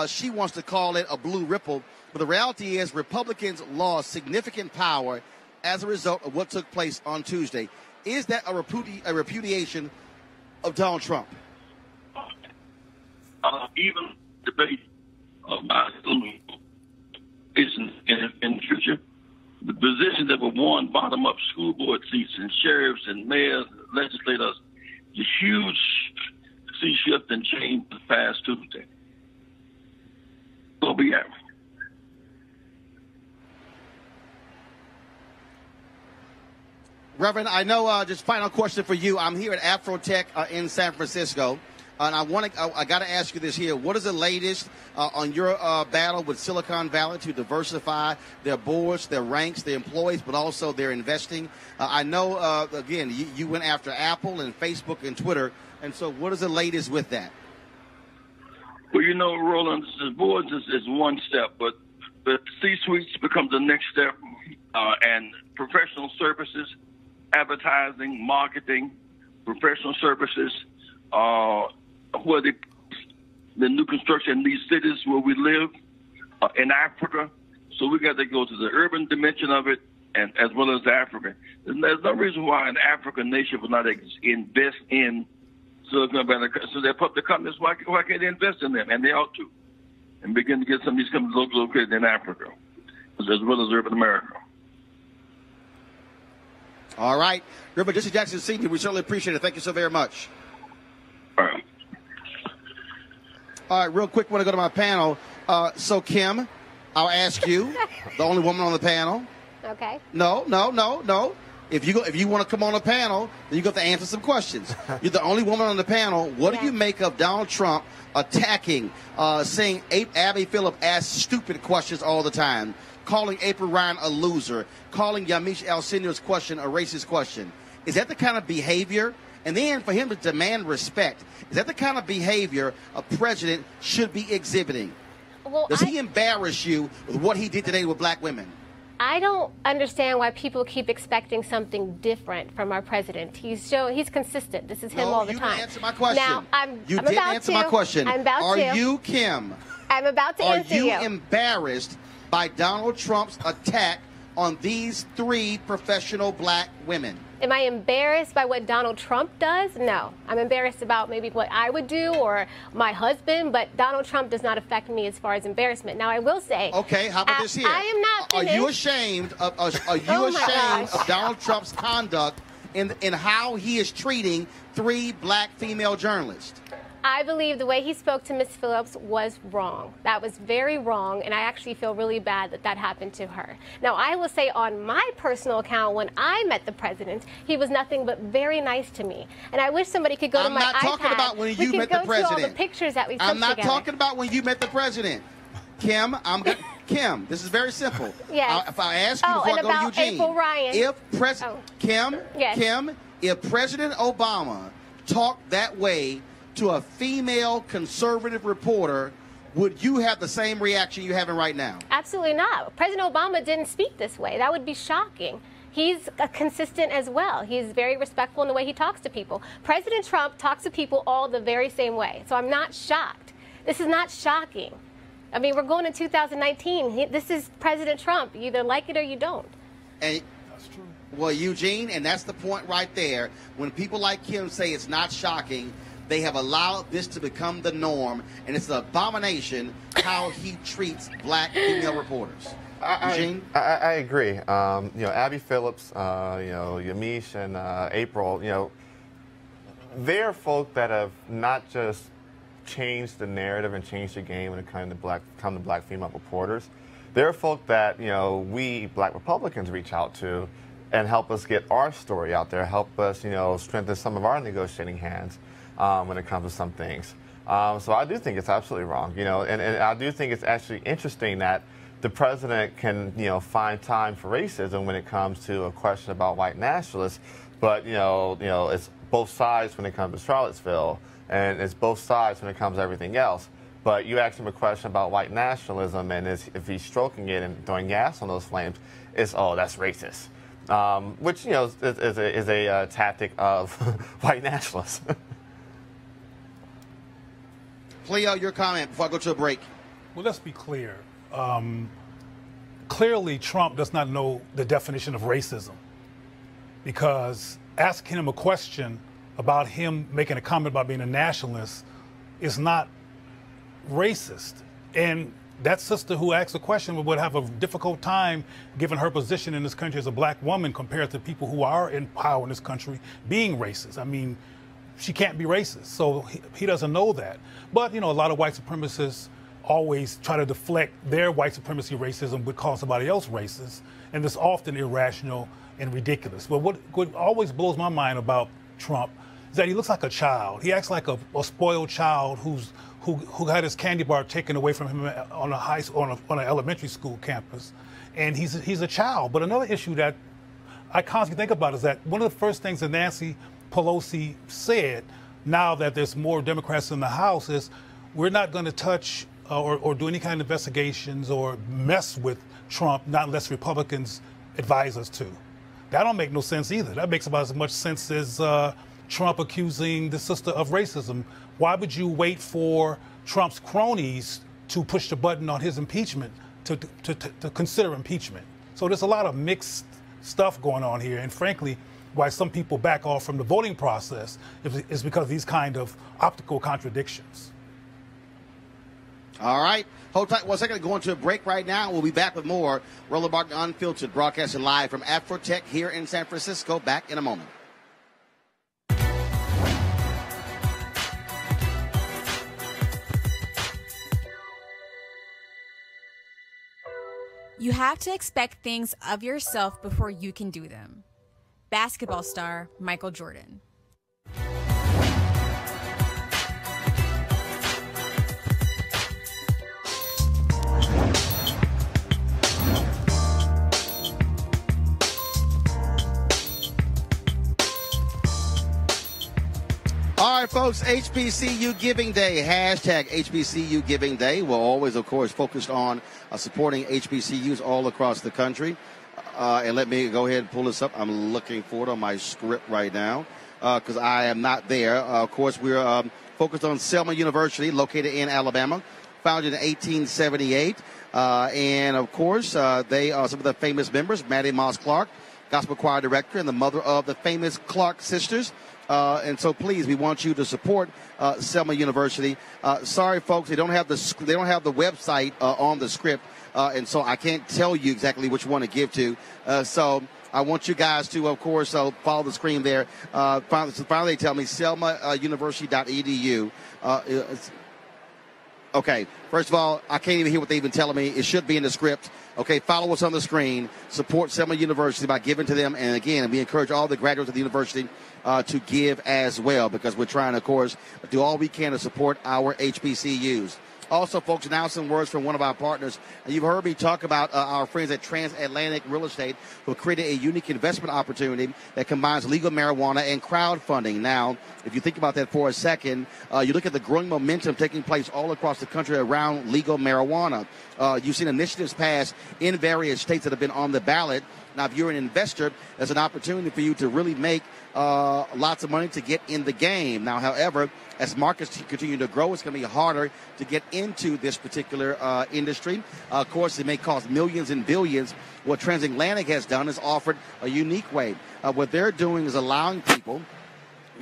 She wants to call it a blue ripple. But the reality is Republicans lost significant power as a result of what took place on Tuesday. Is that a repudiation of Donald Trump? Even debate about is in the future. The positions that were won bottom-up school board seats and sheriffs and mayors, legislators, the huge sea shift and change this past Tuesday. Will be average. Reverend, I know, just final question for you. I'm here at AfroTech in San Francisco. And I got to ask you this here. What is the latest on your battle with Silicon Valley to diversify their boards, their ranks, their employees, but also their investing? I know, again, you went after Apple and Facebook and Twitter. And so what is the latest with that? Well, you know, Roland, the boards is one step, but the C-suites becomes the next step. And professional services, advertising, marketing, professional services, where the new construction in these cities where we live in Africa. So we got to go to the urban dimension of it, and as well as Africa. There's no reason why an African nation would not invest in Silicon Valley. So they're public companies. Why can't they invest in them? And they ought to, and begin to get some of these companies located in Africa, as well as urban America. All right. Reverend Jesse Jackson Sr., we certainly appreciate it. Thank you so very much. All right. All right, real quick, want to go to my panel. So, Kim, I'll ask you, the only woman on the panel. Okay. No. If you want to come on the panel, then you got to answer some questions. You're the only woman on the panel. What do you make of Donald Trump attacking, saying Abby Phillip asks stupid questions all the time, calling April Ryan a loser, calling Yamiche Alcindor's question a racist question? Is that the kind of behavior? And then for him to demand respect, is that the kind of behavior a president should be exhibiting? Well, Does he embarrass you with what he did today with black women? I don't understand why people keep expecting something different from our president. He's consistent. This is him all the time. You didn't answer my question. Now, I'm didn't about answer to. my question. I'm about Are to. you, Kim? I'm about to answer you. Are you embarrassed by Donald Trump's attack on these 3 professional black women? Am I embarrassed by what Donald Trump does? No. I'm embarrassed about maybe what I would do or my husband, but Donald Trump does not affect me as far as embarrassment. Now, I will say. Okay, how about this here? I am not finished. Are you ashamed of of Donald Trump's conduct in how he is treating 3 black female journalists? I believe the way he spoke to Ms. Phillips was wrong. That was very wrong, and I actually feel really bad that that happened to her. Now, I will say on my personal account, when I met the president, he was nothing but very nice to me. And I wish somebody could go to my iPad. I'm not talking about when you met the president. We can go through all the pictures that we took together. I'm not talking about when you met the president. Kim, Kim, this is very simple. Yes. If I ask you before I go to Eugene, April Ryan. Kim, if President Obama talked that way to a female conservative reporter, would you have the same reaction you're having right now? Absolutely not. President Obama didn't speak this way. That would be shocking. He's consistent as well. He's very respectful in the way he talks to people. President Trump talks to people all the very same way. So I'm not shocked. This is not shocking. I mean, we're going to 2019. This is President Trump. You either like it or you don't. And that's true. Well, Eugene, and that's the point right there. When people like Kim say it's not shocking, they have allowed this to become the norm, and it's an abomination how he treats black female reporters. Eugene? I agree. Abby Phillips, Yamiche, and April, they're folk that have not just changed the narrative and changed the game when it comes to black female reporters. They're folk that, we black Republicans reach out to and help us get our story out there, help us, strengthen some of our negotiating hands when it comes to some things. So I do think it's absolutely wrong, and I do think it's actually interesting that the president can, find time for racism when it comes to a question about white nationalists, but, it's both sides when it comes to Charlottesville, and it's both sides when it comes to everything else. But you ask him a question about white nationalism, and if he's stroking it and throwing gas on those flames, it's, oh, that's racist, which, is a tactic of white nationalists. Cleo, your comment before I go to a break. Well, let's be clear. Clearly, Trump does not know the definition of racism, because asking him a question about him making a comment about being a nationalist is not racist. And that sister who asked the question would have a difficult time, given her position in this country as a black woman, compared to people who are in power in this country, being racist. I mean, she can't be racist, so he doesn't know that. But, a lot of white supremacists always try to deflect their white supremacy racism with calling somebody else racist, and it's often irrational and ridiculous. But what always blows my mind about Trump is that he looks like a child. He acts like a spoiled child who had his candy bar taken away from him on an elementary school campus, and he's a child. But another issue that I constantly think about is that one of the first things that Nancy Pelosi said, now that there's more Democrats in the House, is we're not going to touch or do any kind of investigations or mess with Trump, not unless Republicans advise us to. That don't make no sense either. That makes about as much sense as Trump accusing the sister of racism. Why would you wait for Trump's cronies to push the button on his impeachment to consider impeachment? So there's a lot of mixed stuff going on here, and frankly, why some people back off from the voting process is because of these kind of optical contradictions. All right. Hold tight 1 second. Going to a break right now. We'll be back with more Roland Martin Unfiltered, broadcasting live from AfroTech here in San Francisco. Back in a moment. You have to expect things of yourself before you can do them. Basketball star Michael Jordan. All right, folks, HBCU Giving Day, hashtag HBCU Giving Day. We're always, of course, focused on supporting HBCUs all across the country. And let me go ahead and pull this up. I'm looking for it on my script right now because I am not there. Of course, we're focused on Selma University, located in Alabama, founded in 1878. And, of course, they are some of the famous members, Maddie Moss Clark, gospel choir director and the mother of the famous Clark sisters. And so, please, we want you to support Selma University. Sorry, folks, they don't have the website on the script, and so I can't tell you exactly which one to give to. So I want you guys to, of course, follow the screen there. Finally, tell me selmauniversity.edu. Okay, first of all, I can't even hear what they even telling me. It should be in the script. Okay, follow us on the screen. Support Selma University by giving to them. And, again, we encourage all the graduates of the university to give as well because we're trying to, of course, do all we can to support our HBCUs. Also, folks, now some words from one of our partners. You've heard me talk about our friends at Transatlantic Real Estate who have created a unique investment opportunity that combines legal marijuana and crowdfunding. Now, if you think about that for a second, you look at the growing momentum taking place all across the country around legal marijuana. You've seen initiatives passed in various states that have been on the ballot. Now, if you're an investor, there's an opportunity for you to really make lots of money to get in the game. Now, however, as markets continue to grow, it's going to be harder to get into this particular industry. Of course, it may cost millions and billions. What Transatlantic has done is offered a unique way. What they're doing is allowing people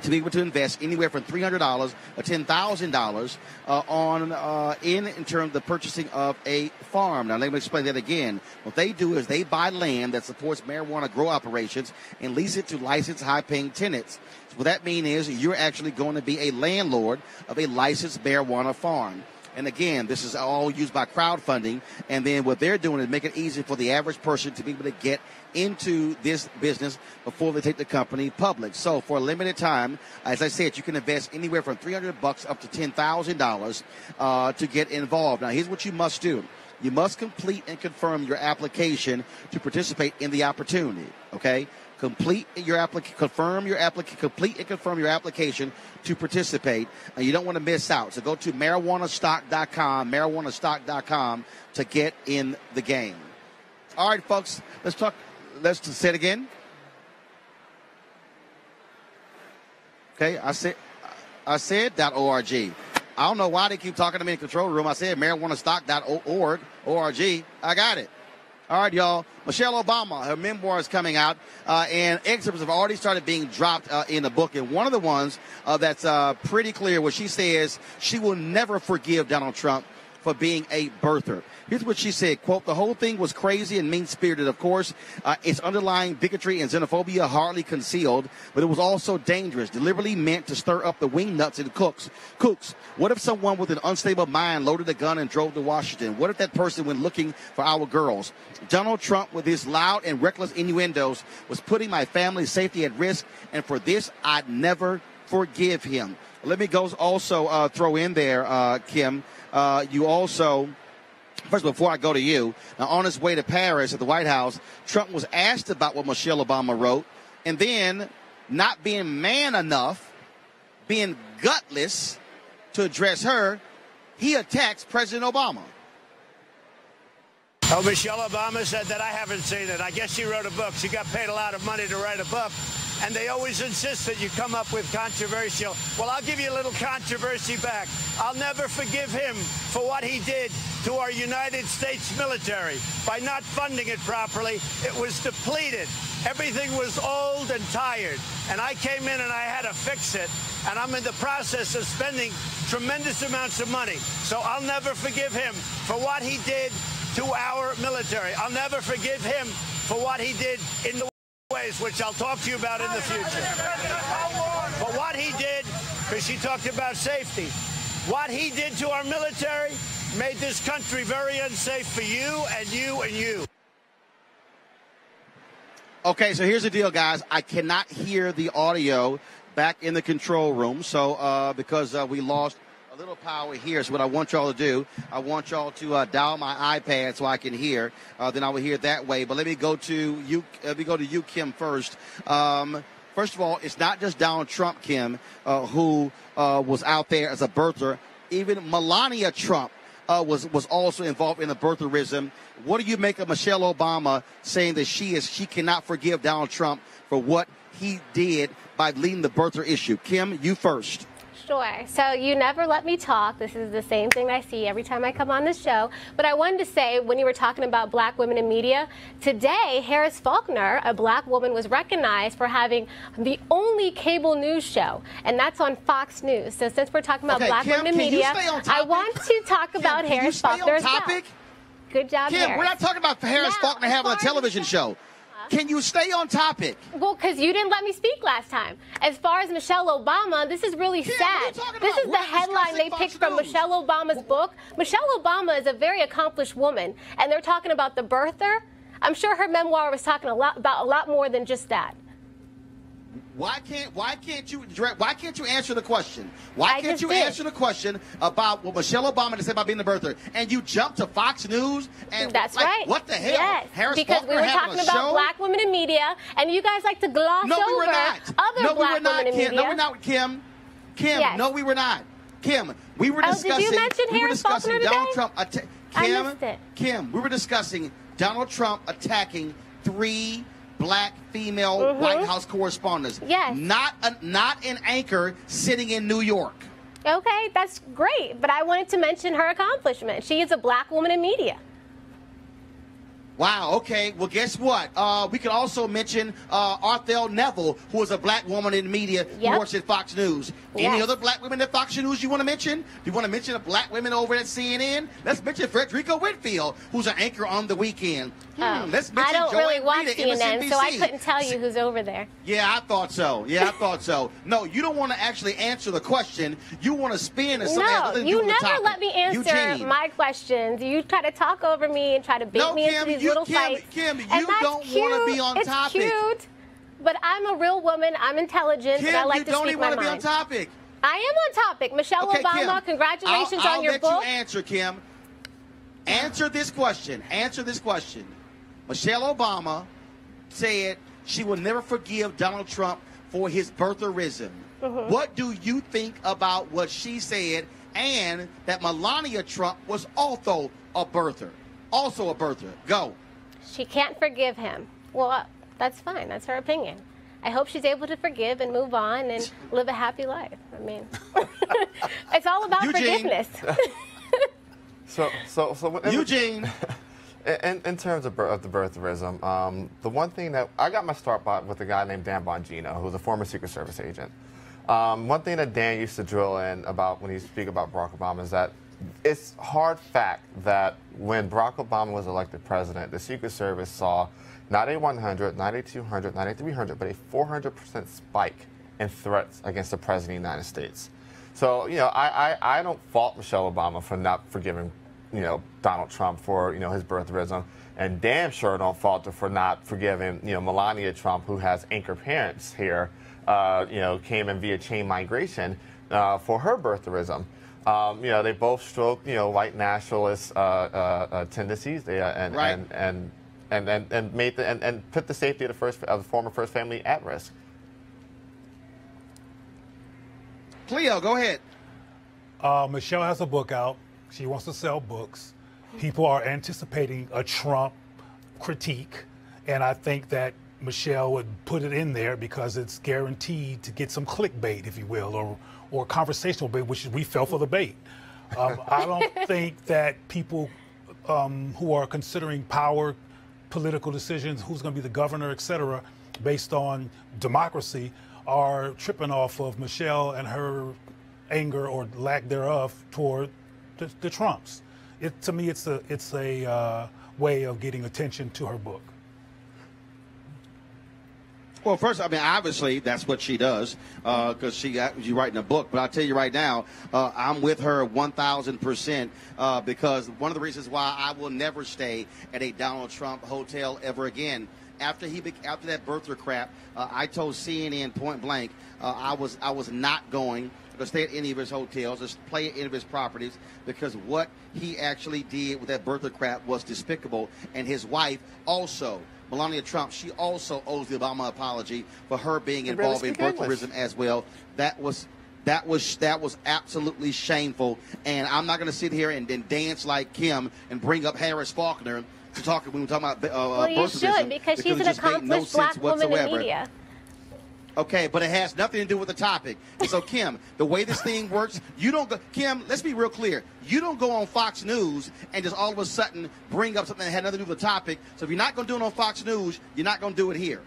to be able to invest anywhere from $300 to $10,000 in terms of the purchasing of a farm. Now, let me explain that again. What they do is they buy land that supports marijuana grow operations and lease it to licensed high-paying tenants. So what that means is you're actually going to be a landlord of a licensed marijuana farm. And again, this is all used by crowdfunding. And then what they're doing is make it easy for the average person to be able to get into this business before they take the company public. So for a limited time, as I said, you can invest anywhere from $300 up to $10,000 to get involved. Now, here's what you must do. You must complete and confirm your application to participate in the opportunity. Okay? Complete and confirm your application to participate, and you don't want to miss out. So go to marijuanastock.com to get in the game. All right, folks, let's say it again. Okay, I said .org. I don't know why they keep talking to me in the control room. I said marijuanastock.org. I got it. All right, y'all. Michelle Obama, her memoir is coming out, and excerpts have already started being dropped in the book. And one of the ones that's pretty clear where she says she will never forgive Donald Trump for being a birther. Here's what she said, quote, "The whole thing was crazy and mean-spirited, of course. Its underlying bigotry and xenophobia hardly concealed, but it was also dangerous, deliberately meant to stir up the wingnuts and kooks. What if someone with an unstable mind loaded a gun and drove to Washington? What if that person went looking for our girls? Donald Trump, with his loud and reckless innuendos, was putting my family's safety at risk, and for this, I'd never forgive him." Let me go also throw in there, Kim, you also... First, before I go to you, now on his way to Paris at the White House, Trump was asked about what Michelle Obama wrote, and then, not being man enough, being gutless to address her, he attacks President Obama. Oh, Michelle Obama said that. I haven't seen it. I guess she wrote a book. She got paid a lot of money to write a book. And they always insist that you come up with controversial. Well, I'll give you a little controversy back. I'll never forgive him for what he did to our United States military. By not funding it properly, it was depleted. Everything was old and tired. And I came in and I had to fix it. And I'm in the process of spending tremendous amounts of money. So I'll never forgive him for what he did to our military. I'll never forgive him for what he did in the ways, which I'll talk to you about in the future. But what he did, because she talked about safety, what he did to our military made this country very unsafe for you and you and you. Okay, so here's the deal, guys. I cannot hear the audio back in the control room, so because we lost a little power here. So what I want y'all to do, I want y'all to dial my iPad so I can hear. Then I will hear that way. But let me go to you. Let me go to you, Kim, first. First of all, it's not just Donald Trump, Kim, who was out there as a birther. Even Melania Trump was also involved in the birtherism. What do you make of Michelle Obama saying that she cannot forgive Donald Trump for what he did by leading the birther issue? Kim, you first. Sure. So you never let me talk. This is the same thing I see every time I come on this show. But I wanted to say, when you were talking about black women in media, today Harris Faulkner, a black woman, was recognized for having the only cable news show, and that's on Fox News. So since we're talking about black women in media, I want to talk about Harris Faulkner as well. Good job, Kim, Harris. we're not talking about Harris Faulkner having a television show. Can you stay on topic? Well, because you didn't let me speak last time. As far as Michelle Obama, this is really sad. This is the headline they picked from Michelle Obama's book. Michelle Obama is a very accomplished woman, and they're talking about the birther. I'm sure her memoir was talking about a lot more than just that. Why can't you answer the question? Why can't you answer the question about what Michelle Obama said about being the birther? And you jump to Fox News and that's right. What the hell? Yes, Harris because Faulkner we were having talking a about show? black women in media, and you guys like to gloss over other black women in media. No, we're not, Kim. Yes. No, we were not. Kim, we were discussing. Did you mention Harris Faulkner today? Donald Trump. I missed it. Kim, we were discussing Donald Trump attacking 3 black female White House correspondents. Yes. Not an anchor sitting in New York. Okay, that's great, but I wanted to mention her accomplishment. She is a black woman in media. Wow, okay. Well, guess what? We could also mention Arthel Neville, who was a black woman in media who works at Fox News. Any other black women at Fox News you want to mention? Do you want to mention a black women over at CNN? Let's mention Frederica Whitfield, who's an anchor on The Weekend. Let's mention I don't really watch Rita, CNN, so I couldn't tell you who's over there. Yeah, I thought so. No, you don't want to actually answer the question. You want to spin as something other than you doing the never topic. let me answer my questions. You try to talk over me and try to bait me into these little fights. Kim, and you don't want to be on topic. It's cute, but I'm a real woman. I'm intelligent, and I like to speak my mind. you don't even want to be on topic. I am on topic. Michelle Obama, Kim, congratulations on your book. I'll let you answer, Kim. Answer this question. Michelle Obama said she will never forgive Donald Trump for his birtherism. What do you think about what she said, and that Melania Trump was also a birther? Go. She can't forgive him. Well, that's fine. That's her opinion. I hope she's able to forgive and move on and live a happy life. I mean, it's all about forgiveness. So Eugene. In terms of the birtherism, the one thing that I got my start with a guy named Dan Bongino, who's a former Secret Service agent. One thing that Dan used to drill in about when he speak about Barack Obama is that it's hard fact that when Barack Obama was elected president, the Secret Service saw not a 100, not a 200, not a 300, but a 400% spike in threats against the president of the United States. So, I don't fault Michelle Obama for not forgiving, Donald Trump for, his birtherism, and damn sure don't fault her for not forgiving, Melania Trump, who has anchor parents here, came in via chain migration for her birtherism. They both stroke, white nationalist tendencies. And put the safety of the former first family at risk. Cleo, go ahead. Michelle has a book out. She wants to sell books. People are anticipating a Trump critique, and I think that Michelle would put it in there because it's guaranteed to get some clickbait, if you will, or conversational bait, which we fell for the bait. I don't think that people who are considering power, political decisions, who's going to be the governor, et cetera, based on democracy, are tripping off of Michelle and her anger or lack thereof toward the Trumps. To me, it's a way of getting attention to her book. Well, first, obviously, that's what she does because she's writing a book. But I'll tell you right now, I'm with her 1,000% because one of the reasons why I will never stay at a Donald Trump hotel ever again after that birther crap, I told CNN point blank I was not going to stay at any of his hotels, or play at any of his properties, because what he actually did with that birther crap was despicable. And his wife also, Melania Trump, she also owes the Obama apology for her being involved in birtherism as well. That was absolutely shameful. And I'm not going to sit here and dance like Kim and bring up Harris Faulkner to talk when we're talking about well, you birtherism, should, because she's an accomplished black woman in media. Okay, but it has nothing to do with the topic. So, Kim, the way this thing works, you don't go. Kim, let's be real clear. You don't go on Fox News and just all of a sudden bring up something that had nothing to do with the topic. So if you're not going to do it on Fox News, you're not going to do it here.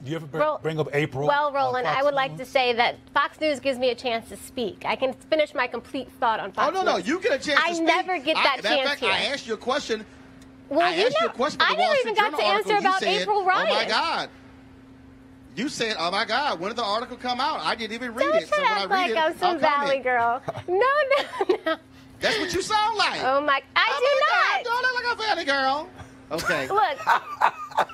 Do you ever bring up April? Well, Roland, I would like to say that Fox News gives me a chance to speak. I can finish my complete thought on Fox News. Oh, no, you get a chance to speak. I never get that chance here. I asked you a question. Well, I asked you a question. I never even got to answer about April Ryan. Oh, my God. You said, oh, my God, when did the article come out? I didn't even read it. So when I read it, I'm some valley girl. No. That's what you sound like. Oh, my. I do not. Don't look like a valley girl. Okay. Look,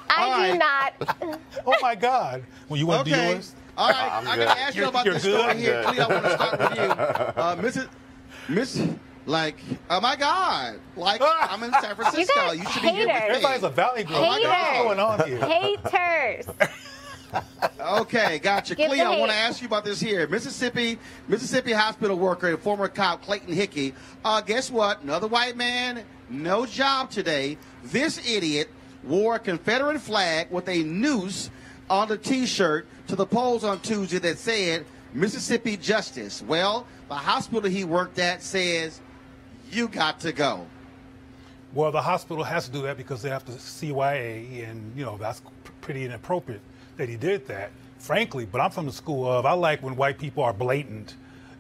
I do not. Oh, my God. Well, you want to do yours? All right. I'm going to ask you about this story here. Cleo, I want to start with you. Like, oh, my God. Like, I'm in San Francisco. You should be here with me. Everybody's a valley girl. What's going on here? Haters. Okay, gotcha. Cleo, I want to ask you about this here. Mississippi hospital worker, former cop Clayton Hickey. Guess what? Another white man, no job today. This idiot wore a Confederate flag with a noose on the T-shirt to the polls on Tuesday that said Mississippi Justice. Well, the hospital he worked at says you got to go. Well, the hospital has to do that because they have to CYA, and, you know, that's pretty inappropriate that he did that, frankly. But I'm from the school of, I like when white people are blatant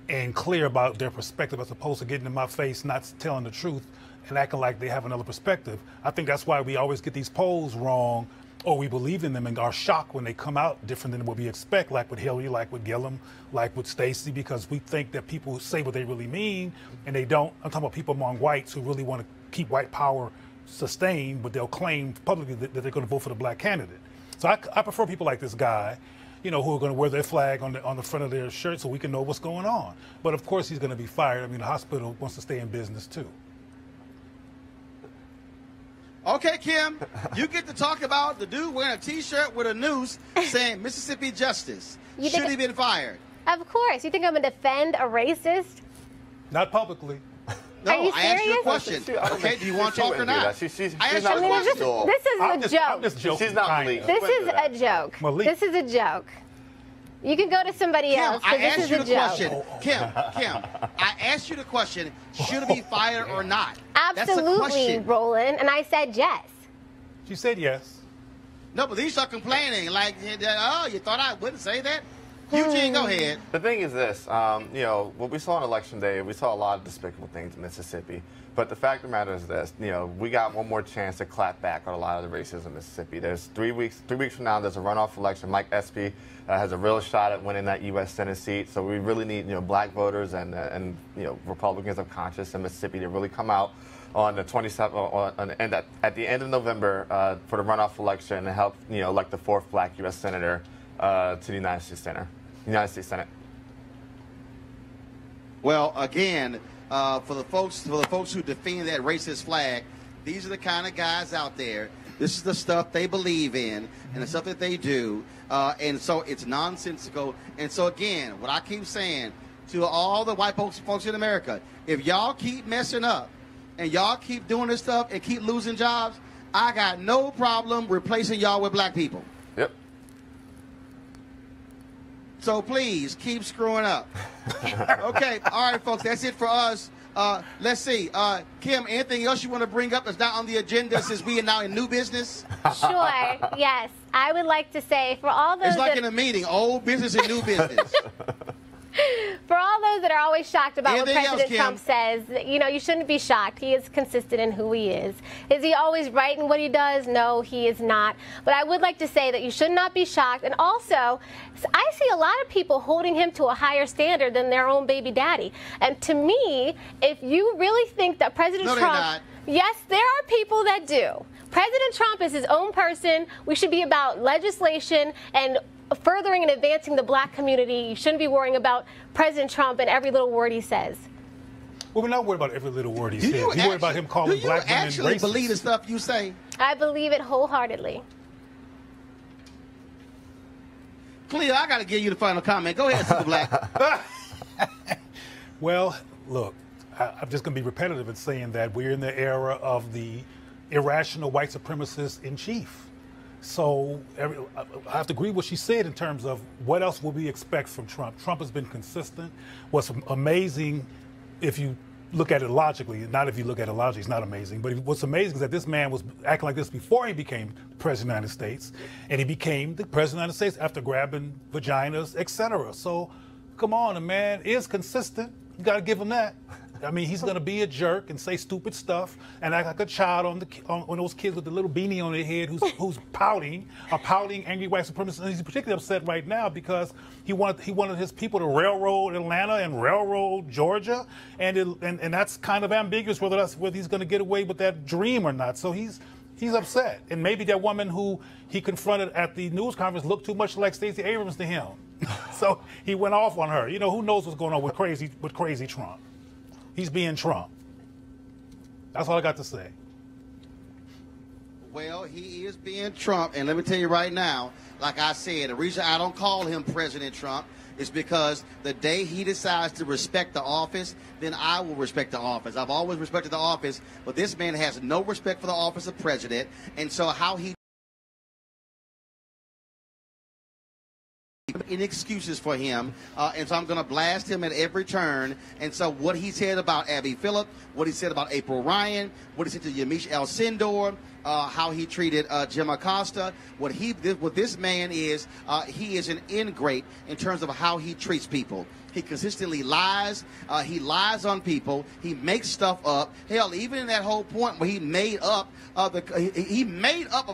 and clear about their perspective as opposed to getting in my face, not telling the truth, and acting like they have another perspective. I think that's why we always get these polls wrong, or we believe in them and are shocked when they come out different than what we expect, like with Hillary, like with Gillum, like with Stacey, because we think that people say what they really mean, and they don't. I'm talking about people among whites who really want to keep white power sustained, but they'll claim publicly that they're going to vote for the black candidate. So I prefer people like this guy, you know, who are going to wear their flag on the front of their shirt so we can know what's going on. But of course he's going to be fired. I mean, the hospital wants to stay in business too. Okay, Kim, you get to talk about the dude wearing a T-shirt with a noose saying Mississippi Justice. Should he been fired? Of course. You think I'm going to defend a racist? Not publicly. No, I asked you a question. Okay, do you want to talk or not? This is a joke. She's not believing. This is a joke. This is a joke. You can go to somebody else, but this is a joke. Kim, I asked you the question, should he be fired or not? Absolutely, Roland, and I said yes. She said yes. No, but these are complaining, like, oh, you thought I wouldn't say that? Eugene, go ahead. The thing is this, you know, what we saw on Election Day, we saw a lot of despicable things in Mississippi. But the fact of the matter is this, you know, we got one more chance to clap back on a lot of the racism in Mississippi. There's 3 weeks from now, there's a runoff election. Mike Espy has a real shot at winning that U.S. Senate seat. So we really need, you know, black voters and you know, Republicans of conscience in Mississippi to really come out on the 27th, and at the end of November for the runoff election and help, you know, elect the 4th black U.S. Senator to the United States Senate. Well, again, for the folks who defend that racist flag, these are the kind of guys out there. This is the stuff they believe in and the stuff that they do, and so it's nonsensical. And so again, what I keep saying to all the white folks in America, if y'all keep messing up and y'all keep doing this stuff and keep losing jobs, I got no problem replacing y'all with black people. Yep. So please keep screwing up. Okay, all right, folks, that's it for us. Let's see. Kim, anything else you want to bring up that's not on the agenda since we are now in new business? Sure, yes. I would like to say for all those It's like in a meeting, old business and new business. For all those that are always shocked about Anything what President else, Trump says, you know, you shouldn't be shocked. He is consistent in who he is. Is he always right in what he does? No, he is not. But I would like to say that you should not be shocked. And also, I see a lot of people holding him to a higher standard than their own baby daddy. And to me, if you really think that President Trump... No, they're not. Yes, there are people that do. President Trump is his own person. We should be about legislation and furthering and advancing the black community. You shouldn't be worrying about President Trump and every little word he says. Well, we're not worried about every little word he says. You worry about him calling black women racist. Do you actually believe the stuff you say? I believe it wholeheartedly. Cleo, I got to give you the final comment. Go ahead, Super Black. Well, look, I'm just going to be repetitive in saying that we're in the era of the irrational white supremacist in chief. So I have to agree with what she said in terms of what else will we expect from Trump. Trump has been consistent. What's amazing, if you look at it logically, not if you look at it logically, it's not amazing, but what's amazing is that this man was acting like this before he became president of the United States, and he became the president of the United States after grabbing vaginas, etc. So come on, the man is consistent. You got to give him that. I mean, he's going to be a jerk and say stupid stuff and act like a child on those kids with the little beanie on their head who's pouting, a pouting angry white supremacist. And he's particularly upset right now because he wanted his people to railroad Atlanta and railroad Georgia, and that's kind of ambiguous whether he's going to get away with that dream or not. So he's upset, and maybe that woman who he confronted at the news conference looked too much like Stacey Abrams to him, so he went off on her. You know, who knows what's going on with crazy Trump? He's being Trump. That's all I got to say. Well, he is being Trump, and let me tell you right now, like I said, the reason I don't call him President Trump is because the day he decides to respect the office, then I will respect the office. I've always respected the office, but this man has no respect for the office of president, and so how he any excuses for him, and so I'm going to blast him at every turn. And so what he said about Abby Phillip, what he said about April Ryan, what he said to Yamiche Alcindor, how he treated Jim Acosta, what this man is, he is an ingrate in terms of how he treats people. He consistently lies. He lies on people. He makes stuff up. Hell, even in that whole point where he made up a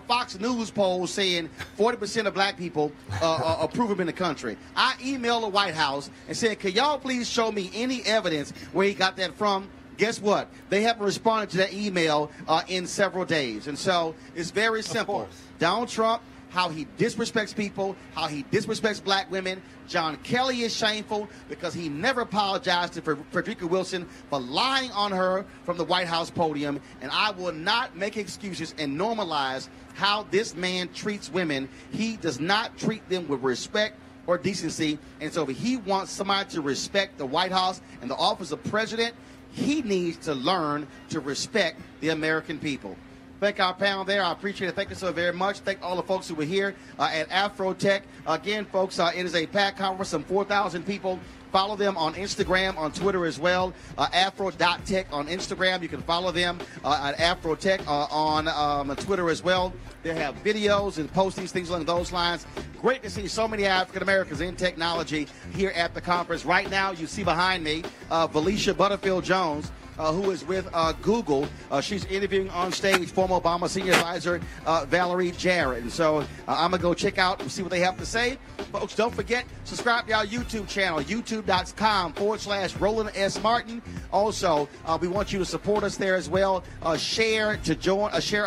Fox News poll saying 40% of black people approve him in the country. I emailed the White House and said, "Can y'all please show me any evidence where he got that from?" Guess what? They haven't responded to that email in several days. And so it's very simple. Donald Trump, how he disrespects people, how he disrespects black women. John Kelly is shameful because he never apologized to Frederica Wilson for lying on her from the White House podium. And I will not make excuses and normalize how this man treats women. He does not treat them with respect or decency. And so if he wants somebody to respect the White House and the office of president, he needs to learn to respect the American people. Thank our panel there. I appreciate it. Thank you so very much. Thank all the folks who were here at AfroTech. Again, folks, it is a packed conference, some 4,000 people. Follow them on Instagram, on Twitter as well. Afro.tech on Instagram. You can follow them at AfroTech on Twitter as well. They have videos and postings, things along those lines. Great to see so many African Americans in technology here at the conference. Right now, you see behind me, Felicia Butterfield-Jones, who is with Google. She's interviewing on stage former Obama senior advisor Valerie Jarrett. And so I'm going to go check out and see what they have to say. Folks, don't forget, subscribe to our YouTube channel, youtube.com/Roland S. Martin. Also, we want you to support us there as well. Share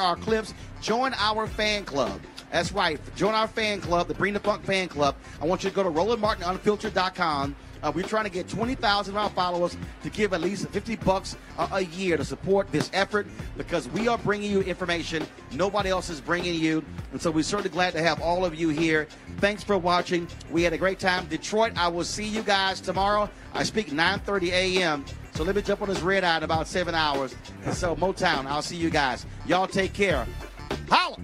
our clips. Join our fan club. That's right. Join our fan club, the Bring the Funk fan club. I want you to go to RolandMartinUnfiltered.com. We're trying to get 20,000 of our followers to give at least $50 a year to support this effort, because we are bringing you information nobody else is bringing you. And so we're certainly glad to have all of you here. Thanks for watching. We had a great time. Detroit, I will see you guys tomorrow. I speak 9:30 a.m. So let me jump on this red eye in about 7 hours. And so Motown, I'll see you guys. Y'all take care. Holla!